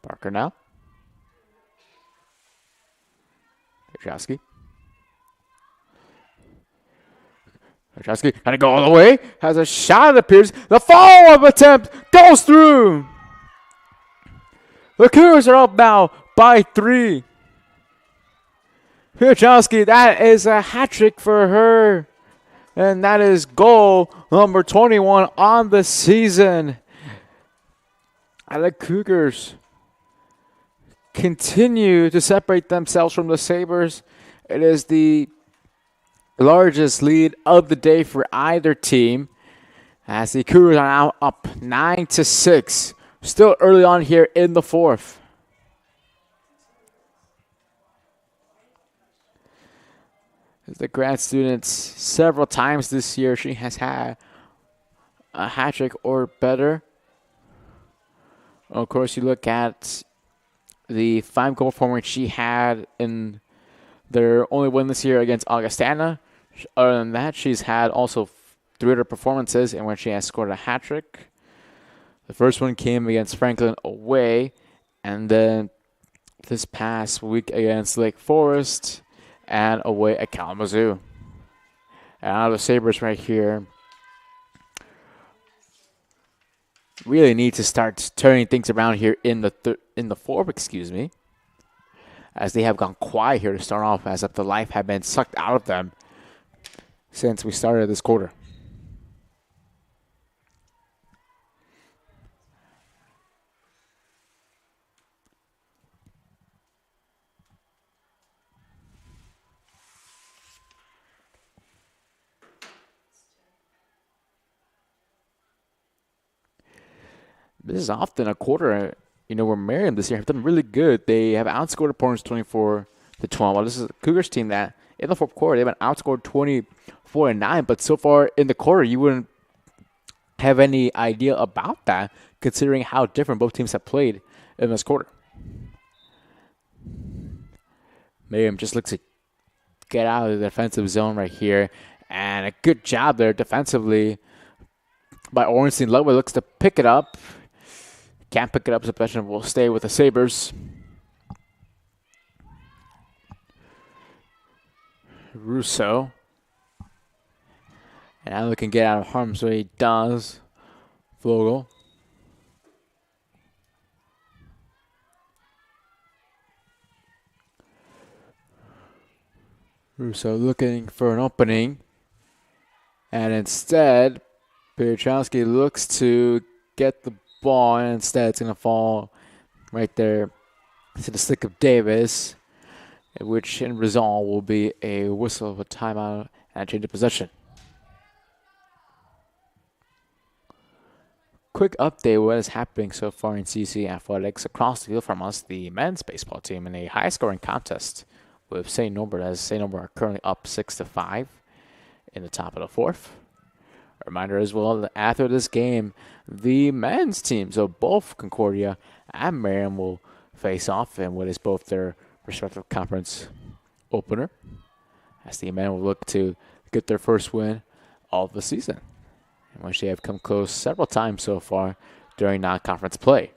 Parker now. Kachowski. Kachowski trying to go all the way. Has a shot, it appears. The follow-up attempt goes through. The Cougars are up now by 3. Kachowski, that is a hat trick for her. And that is goal number 21 on the season. And the Cougars continue to separate themselves from the Sabres. It is the largest lead of the day for either team, as the Cougars are now up 9-6. Still early on here in the 4th. As the grad students, several times this year, she has had a hat trick or better. Of course, you look at the 5-goal performance she had in their only win this year against Augustana. Other than that, she's had also 3 other performances in which she has scored a hat trick. The first one came against Franklin away, and then this past week against Lake Forest and away at Kalamazoo. And now the Sabres right here really need to start turning things around here in the 4th, excuse me, as they have gone quiet here to start off, as if the life had been sucked out of them since we started this quarter. This is often a quarter, where Marian this year have done really good. They have outscored opponents 24-12. Well, this is a Cougars team that in the 4th quarter they've been outscored 24-9. But so far in the quarter, you wouldn't have any idea about that, considering how different both teams have played in this quarter. Marian just looks to get out of the defensive zone right here, and a good job there defensively by Ornstein. Ludwig looks to pick it up. Can't pick it up, so possession will stay with the Sabres. Russo. And now we can get out of harm's way. He does. Vogel. Russo looking for an opening. And instead, Piotrowski looks to get the ball, and instead it's going to fall right there to the stick of Davis, which in result will be a whistle of a timeout and a change of possession. Quick update what is happening so far in CUC athletics. Across the field from us, the men's baseball team in a high-scoring contest with St. Norbert, as St. Norbert are currently up 6-5 in the top of the 4th. A reminder as well that after this game, the men's teams of both Concordia and Marian will face off in what is both their respective conference opener, as the men will look to get their first win of the season, in which they have come close several times so far during non-conference play.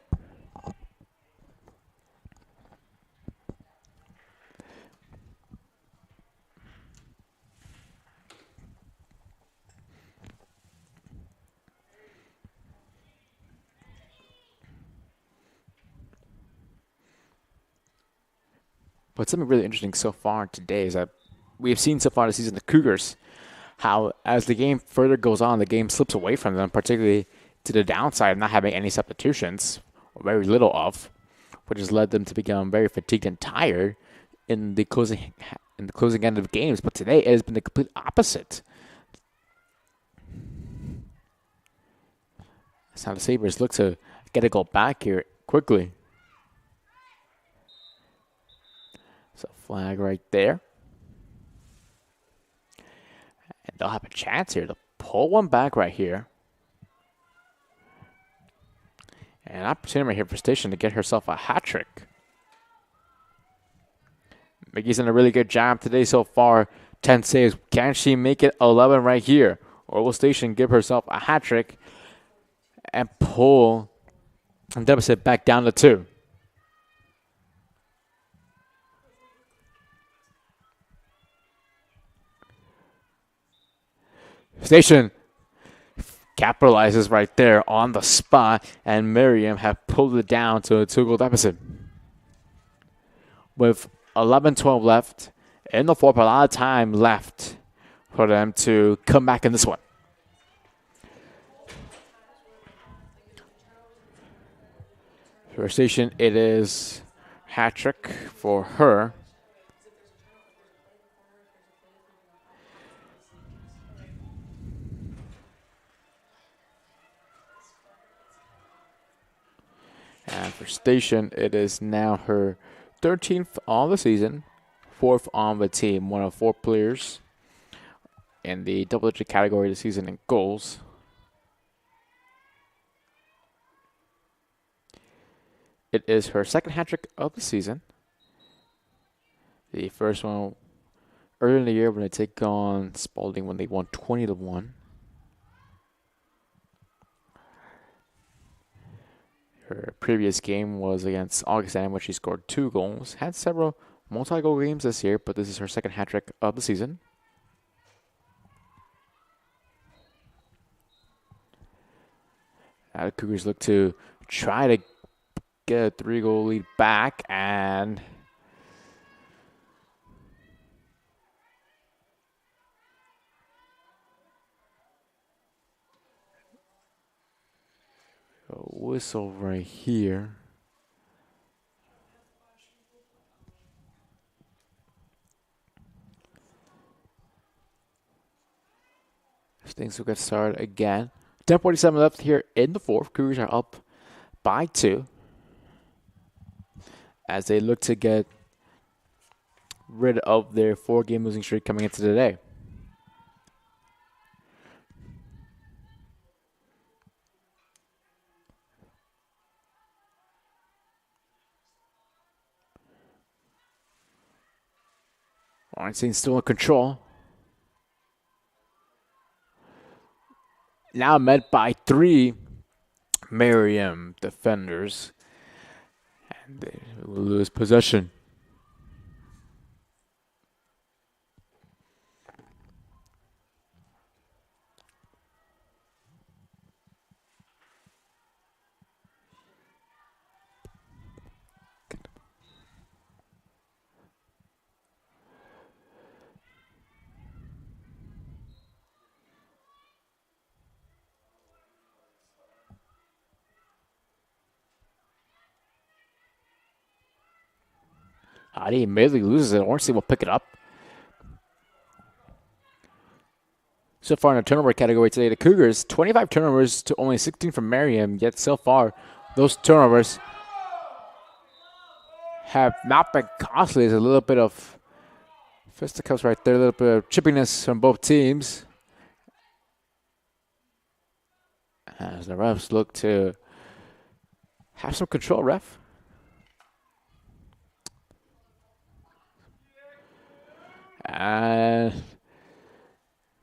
But something really interesting so far today is that we have seen so far this season the Cougars, how as the game further goes on, the game slips away from them, particularly to the downside of not having any substitutions, or very little of, which has led them to become very fatigued and tired in the closing end of games. But today it has been the complete opposite. That's how the Sabres look to get a goal back here quickly. So flag right there. And they'll have a chance here to pull one back right here. And an opportunity right here for Station to get herself a hat trick. Mickey's done a really good job today so far. 10 saves. Can she make it 11 right here? Or will Station give herself a hat trick and pull the deficit back down to 2? Station capitalizes right there on the spot, and Marian have pulled it down to a 2-goal deficit. With 11-12 left in the fourth, a lot of time left for them to come back in this one. For Station, it is hat trick for her. And for Station, it is now her 13th on the season, 4th on the team, one of 4 players in the double-digit category this season in goals. It is her second hat trick of the season. The first one earlier in the year when they take on Spalding when they won 20-1. Her previous game was against Augustine, where she scored 2 goals. Had several multi-goal games this year, but this is her second hat trick of the season. The Cougars look to try to get a 3-goal lead back, and a whistle right here. Things will get started again. 10:47 left here in the fourth. Cougars are up by 2 as they look to get rid of their 4-game losing streak coming into today. Weinstein still in control. Now met by 3 Marian defenders. And they will lose possession. He immediately loses it. Ornstein will pick it up. So far in the turnover category today, the Cougars, 25 turnovers to only 16 from Marian. Yet so far, those turnovers have not been costly. There's a little bit of fisticuffs right there, a little bit of chippiness from both teams. As the refs look to have some control, ref. And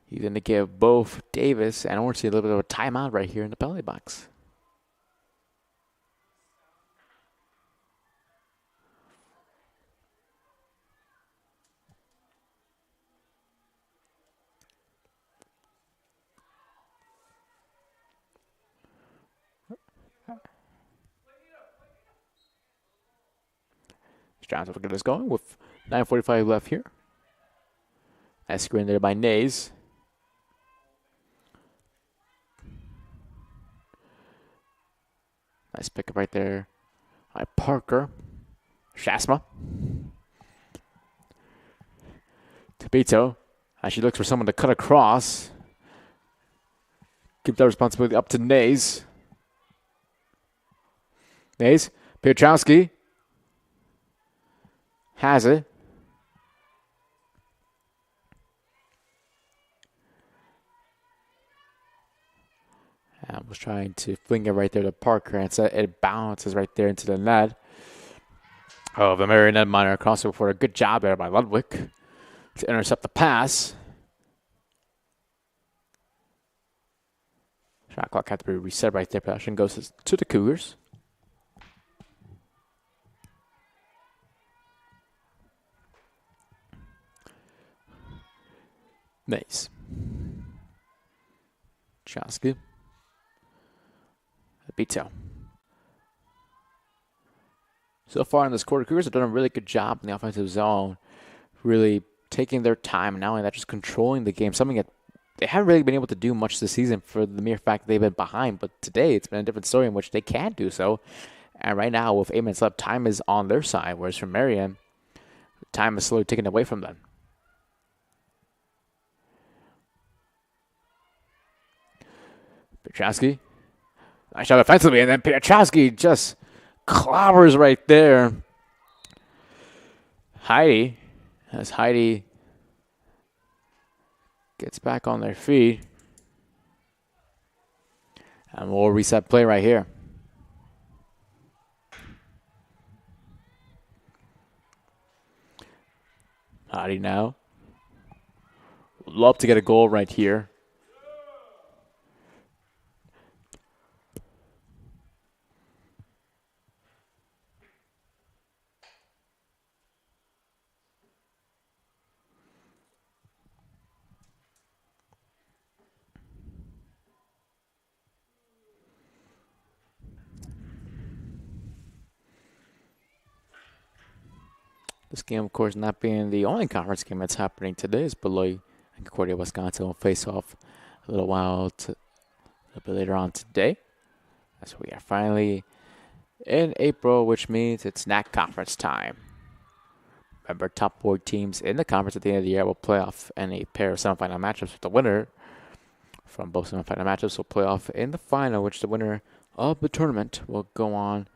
he's going to give both Davis and Ornstein a little bit of a timeout right here in the penalty box. Johnson will get us going with 9:45 left here. Nice screen there by Nays. Nice pickup right there by Parker. Shasma. Tabito. As she looks for someone to cut across. Keep that responsibility up to Nays. Nays. Piotrowski. Has it. I was trying to fling it right there to Parker, and so it bounces right there into the net. Oh, the Marian netminder crossover for a good job there by Ludwig to intercept the pass. Shot clock had to be reset right there. Possession goes to the Cougars. Nice. Chosky. Bito. So far in this quarter, Cougars have done a really good job in the offensive zone, really taking their time, and not only that, just controlling the game, something that they haven't really been able to do much this season for the mere fact that they've been behind. But today, it's been a different story in which they can do so. And right now, with 8 minutes left, time is on their side, whereas for Marian, time is slowly taken away from them. Piotrowski. Nice shot offensively, and then Piotrowski just clobbers right there. Heidi, as Heidi gets back on their feet. And we'll reset play right here. Heidi now. Love to get a goal right here. This game, of course, not being the only conference game that's happening today, is Beloit and Concordia, Wisconsin will face off a little bit later on today. As we are finally in April, which means it's NAC conference time. Remember, top 4 teams in the conference at the end of the year will play off in a pair of semifinal matchups with the winner from both semifinal matchups will play off in the final, which the winner of the tournament will go on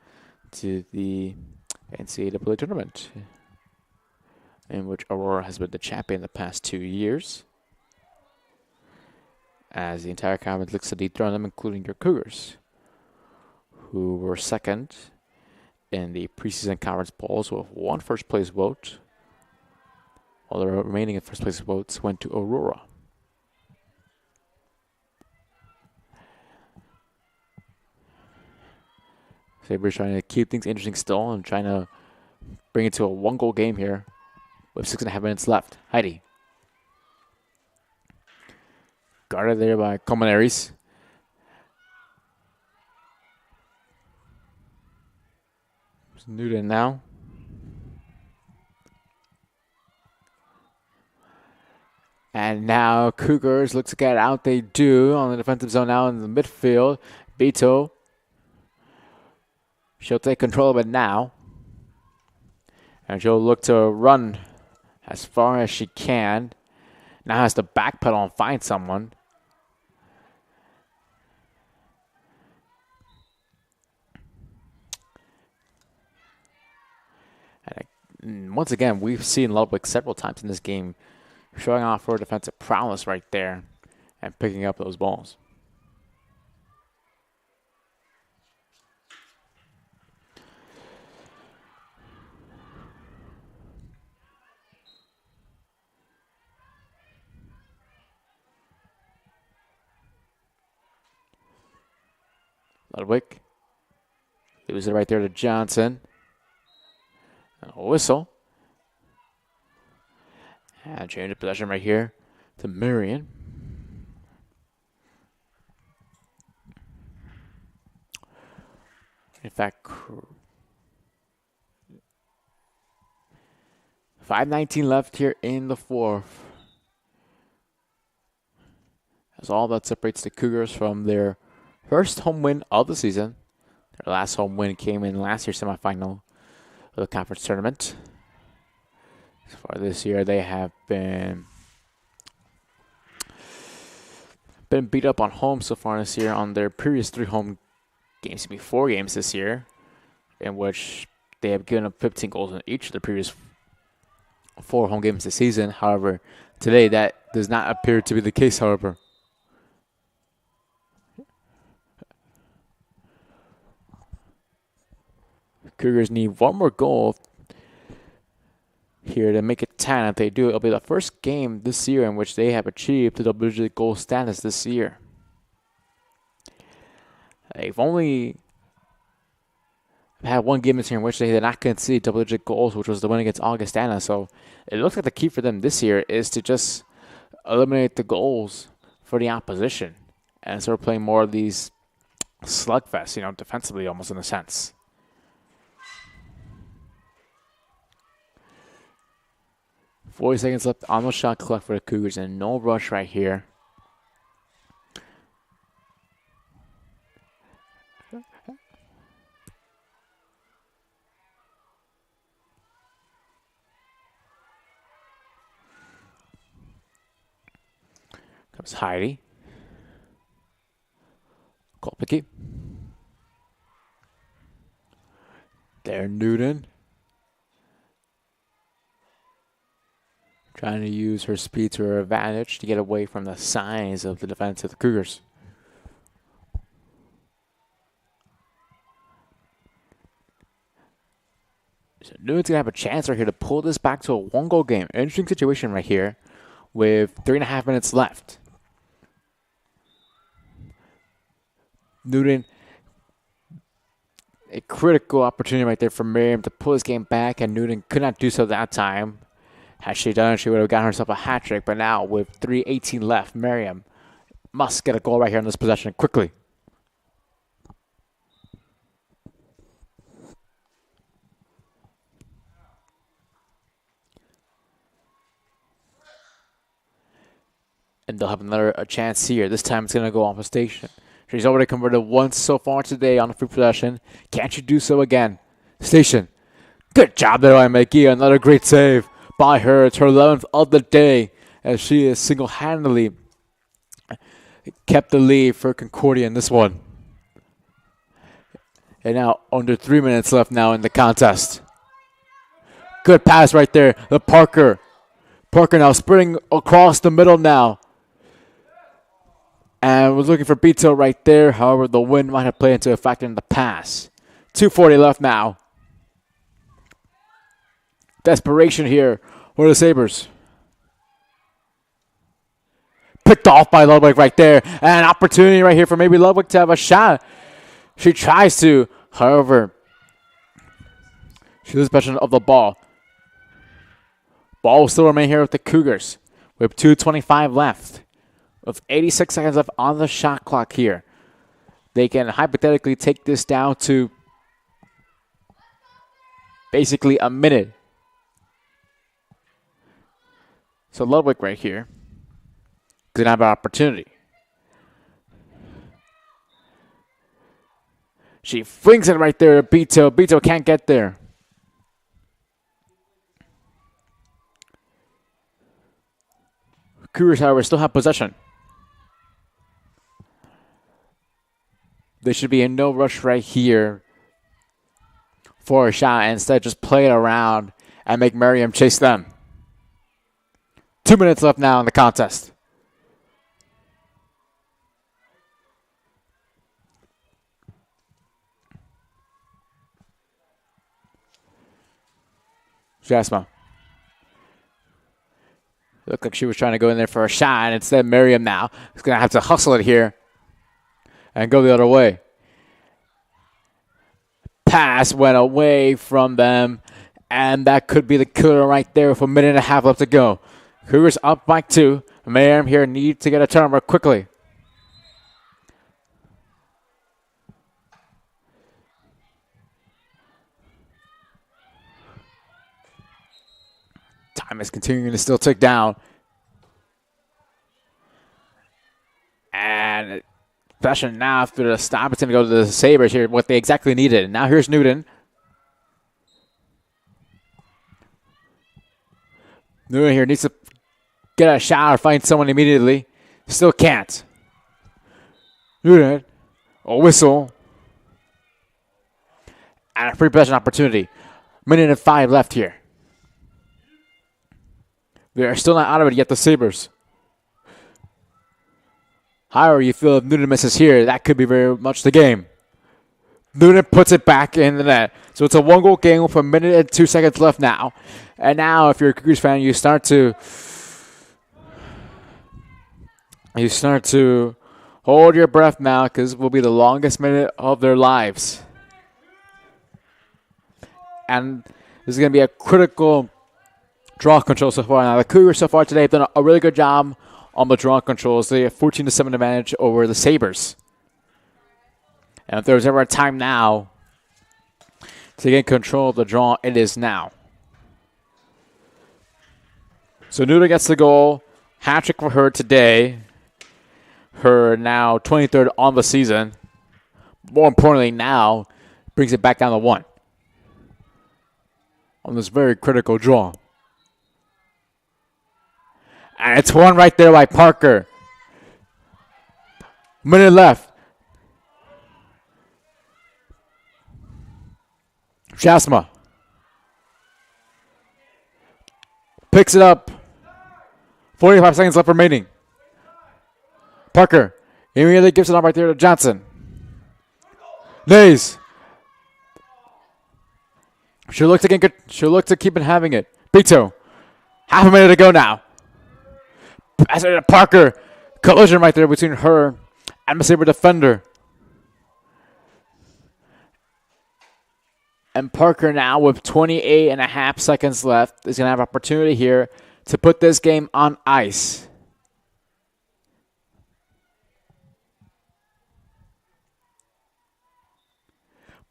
to the NCAA tournament, in which Aurora has been the champion the past 2 years. As the entire conference looks to dethrone them, including your Cougars, who were second in the preseason conference polls with 1 first place vote, while the remaining first place votes went to Aurora. Sabres trying to keep things interesting still and trying to bring it to a 1-goal game here with 6.5 minutes left. Heidi. Guarded there by Colmenares. Newton now. And now Cougars look to get out. They do on the defensive zone now in the midfield. Beto. She'll take control of it now. And she'll look to run as far as she can. Now has to backpedal and find someone. And once again, we've seen Ludwig several times in this game showing off her defensive prowess right there and picking up those balls. Ludwig. Leaves it right there to Johnson. And a whistle. And change of possession right here to Marian. In fact, 5:19 left here in the fourth. That's all that separates the Cougars from their first home win of the season. Their last home win came in last year's semifinal of the conference tournament. So far this year, they have been beat up on home so far this year on their previous 3 home games, 4 games this year, in which they have given up 15 goals in each of the previous 4 home games this season. However, today that does not appear to be the case, however. Cougars need one more goal here to make it 10. If they do, it'll be the first game this year in which they have achieved the double-digit goal status this year. They've only had one game this year in which they did not concede double-digit goals, which was the win against Augustana. So it looks like the key for them this year is to just eliminate the goals for the opposition and start playing more of these slugfests, defensively almost in a sense. 40 seconds left on the shot clock for the Cougars, and no rush right here. Comes Heidi. Kolpicki. There, Newton. Trying to use her speed to her advantage to get away from the size of the defense of the Cougars. So Newton's going to have a chance right here to pull this back to a 1-goal game. Interesting situation right here with 3.5 minutes left. Newton, a critical opportunity right there for Marian to pull this game back, and Newton could not do so that time. Had she done it, she would have gotten herself a hat trick. But now, with 3:18 left, Marian must get a goal right here in this possession quickly. And they'll have another chance here. This time it's going to go off a station. She's already converted once so far today on the free possession. Can't you do so again? Station. Good job there by Mikey. Another great save by her. It's her 11th of the day as she has single-handedly kept the lead for Concordia in this one. And now under 3 minutes left now in the contest. Good pass right there. The Parker. Parker now sprinting across the middle now. And was looking for Beto right there. However, the wind might have played into effect in the pass. 2:40 left now. Desperation here for the Sabres. Picked off by Ludwig right there. And an opportunity right here for maybe Ludwig to have a shot. She tries to. However, she loses possession of the ball. Ball will still remain here with the Cougars with 2:25 left. With 86 seconds left on the shot clock here. They can hypothetically take this down to basically a minute. So Ludwig right here could have an opportunity. She flings it right there to Beto. Beto can't get there. Cougars, however, still have possession. They should be in no rush right here for a shot. And instead, just play it around and make Marian chase them. 2 minutes left now in the contest. Jasma. Looked like she was trying to go in there for a shot, and instead Marian now is going to have to hustle it here and go the other way. Pass went away from them, and that could be the killer right there with a minute and a half left to go. Cougars up by 2. Marian here needs to get a turnover quickly. Time is continuing to still tick down. And especially now after the stop, it's going to go to the Sabres here, what they exactly needed. Now here's Newton. Newton here needs to get a shot or find someone immediately. Still can't. Newton, a whistle. And a free possession opportunity. Minute and 5 left here. They are still not out of it yet, the Sabres. However you feel if Newton misses here, that could be very much the game. Newton puts it back in the net. So it's a 1-goal game with a minute and 2 seconds left now. And now, if you're a Cougars fan, you start to hold your breath now, because it will be the longest minute of their lives. And this is going to be a critical draw control so far. Now, the Cougars so far today have done a really good job on the draw controls. They have 14-7 advantage over the Sabres. And if there's ever a time now to get control of the draw, it is now. So Newton gets the goal. Hat-trick for her today. Her now 23rd on the season. More importantly, now brings it back down to 1 on this very critical draw. And it's 1 right there by Parker. Minute left. Chasma picks it up. 45 seconds left remaining. Parker immediately gives it up right there to Johnson. Nays. She'll look to keep it having it. Bito. Half a minute to go now. Pass it to Parker. Collision right there between her and the Sabre defender. And Parker now with 28.5 seconds left is going to have opportunity here to put this game on ice.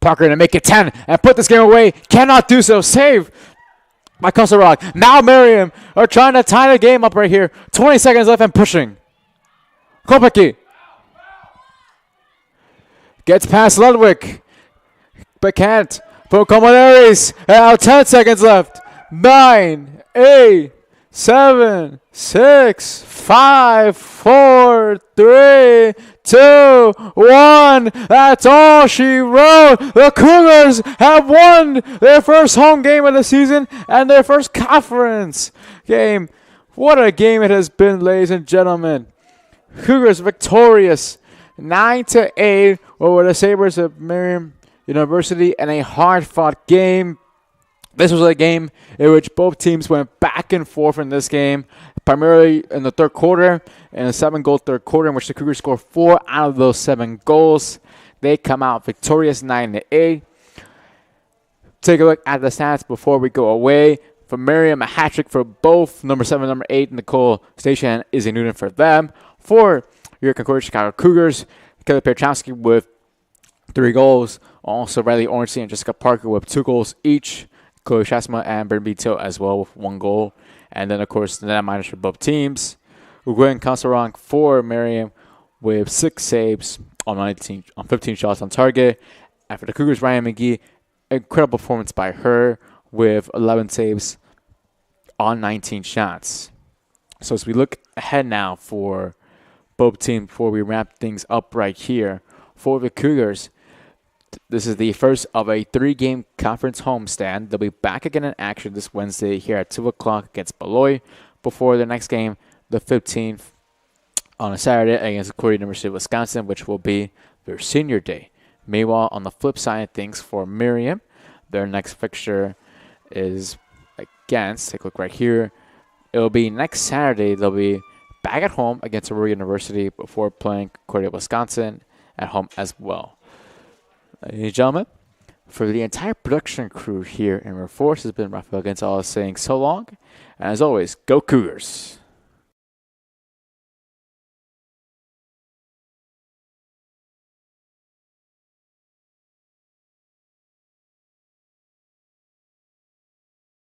Parker to make it 10 and put this game away. Cannot do so. Save by Kosarog. Now Marian are trying to tie the game up right here. 20 seconds left and pushing. Kopecki gets past Ludwig, but can't. For Comonares, now 10 seconds left. 9, 8, 7, 6, 5, 4, 3, 2, 1. That's all she wrote. The Cougars have won their first home game of the season and their first conference game. What a game it has been, ladies and gentlemen. Cougars victorious 9-8 over the Sabres of Marian University in a hard-fought game. This was a game in which both teams went back and forth in this game, primarily in the third quarter, in a 7-goal third quarter in which the Cougars scored 4 out of those 7 goals. They come out victorious 9-8. Take a look at the stats before we go away. For Marian, a hat-trick for both number 7 and number 8, Nicole Station and Izzy Newton for them. For your Concordia Chicago Cougars, Kelly Perchowski with 3 goals. Also, Riley Ornstein and Jessica Parker with 2 goals each. Chloe Shasma and Bernbito as well with 1 goal. And then, of course, the net minus for both teams. Gwen Kasarang for Marian with 6 saves on 15 shots on target. And for the Cougars, Ryan McGee, incredible performance by her with 11 saves on 19 shots. So as we look ahead now for both teams before we wrap things up right here, for the Cougars, this is the first of a 3-game conference homestand. They'll be back again in action this Wednesday here at 2 o'clock against Beloit before the next game, the 15th, on a Saturday against Concordia University of Wisconsin, which will be their senior day. Meanwhile, on the flip side of things for Marian, their next fixture is against, take a look right here, it'll be next Saturday. They'll be back at home against Aurora University before playing Concordia, Wisconsin at home as well. Ladies and gentlemen, for the entire production crew here in River Force, has been Rafael Gonzalez saying so long. And as always, go Cougars.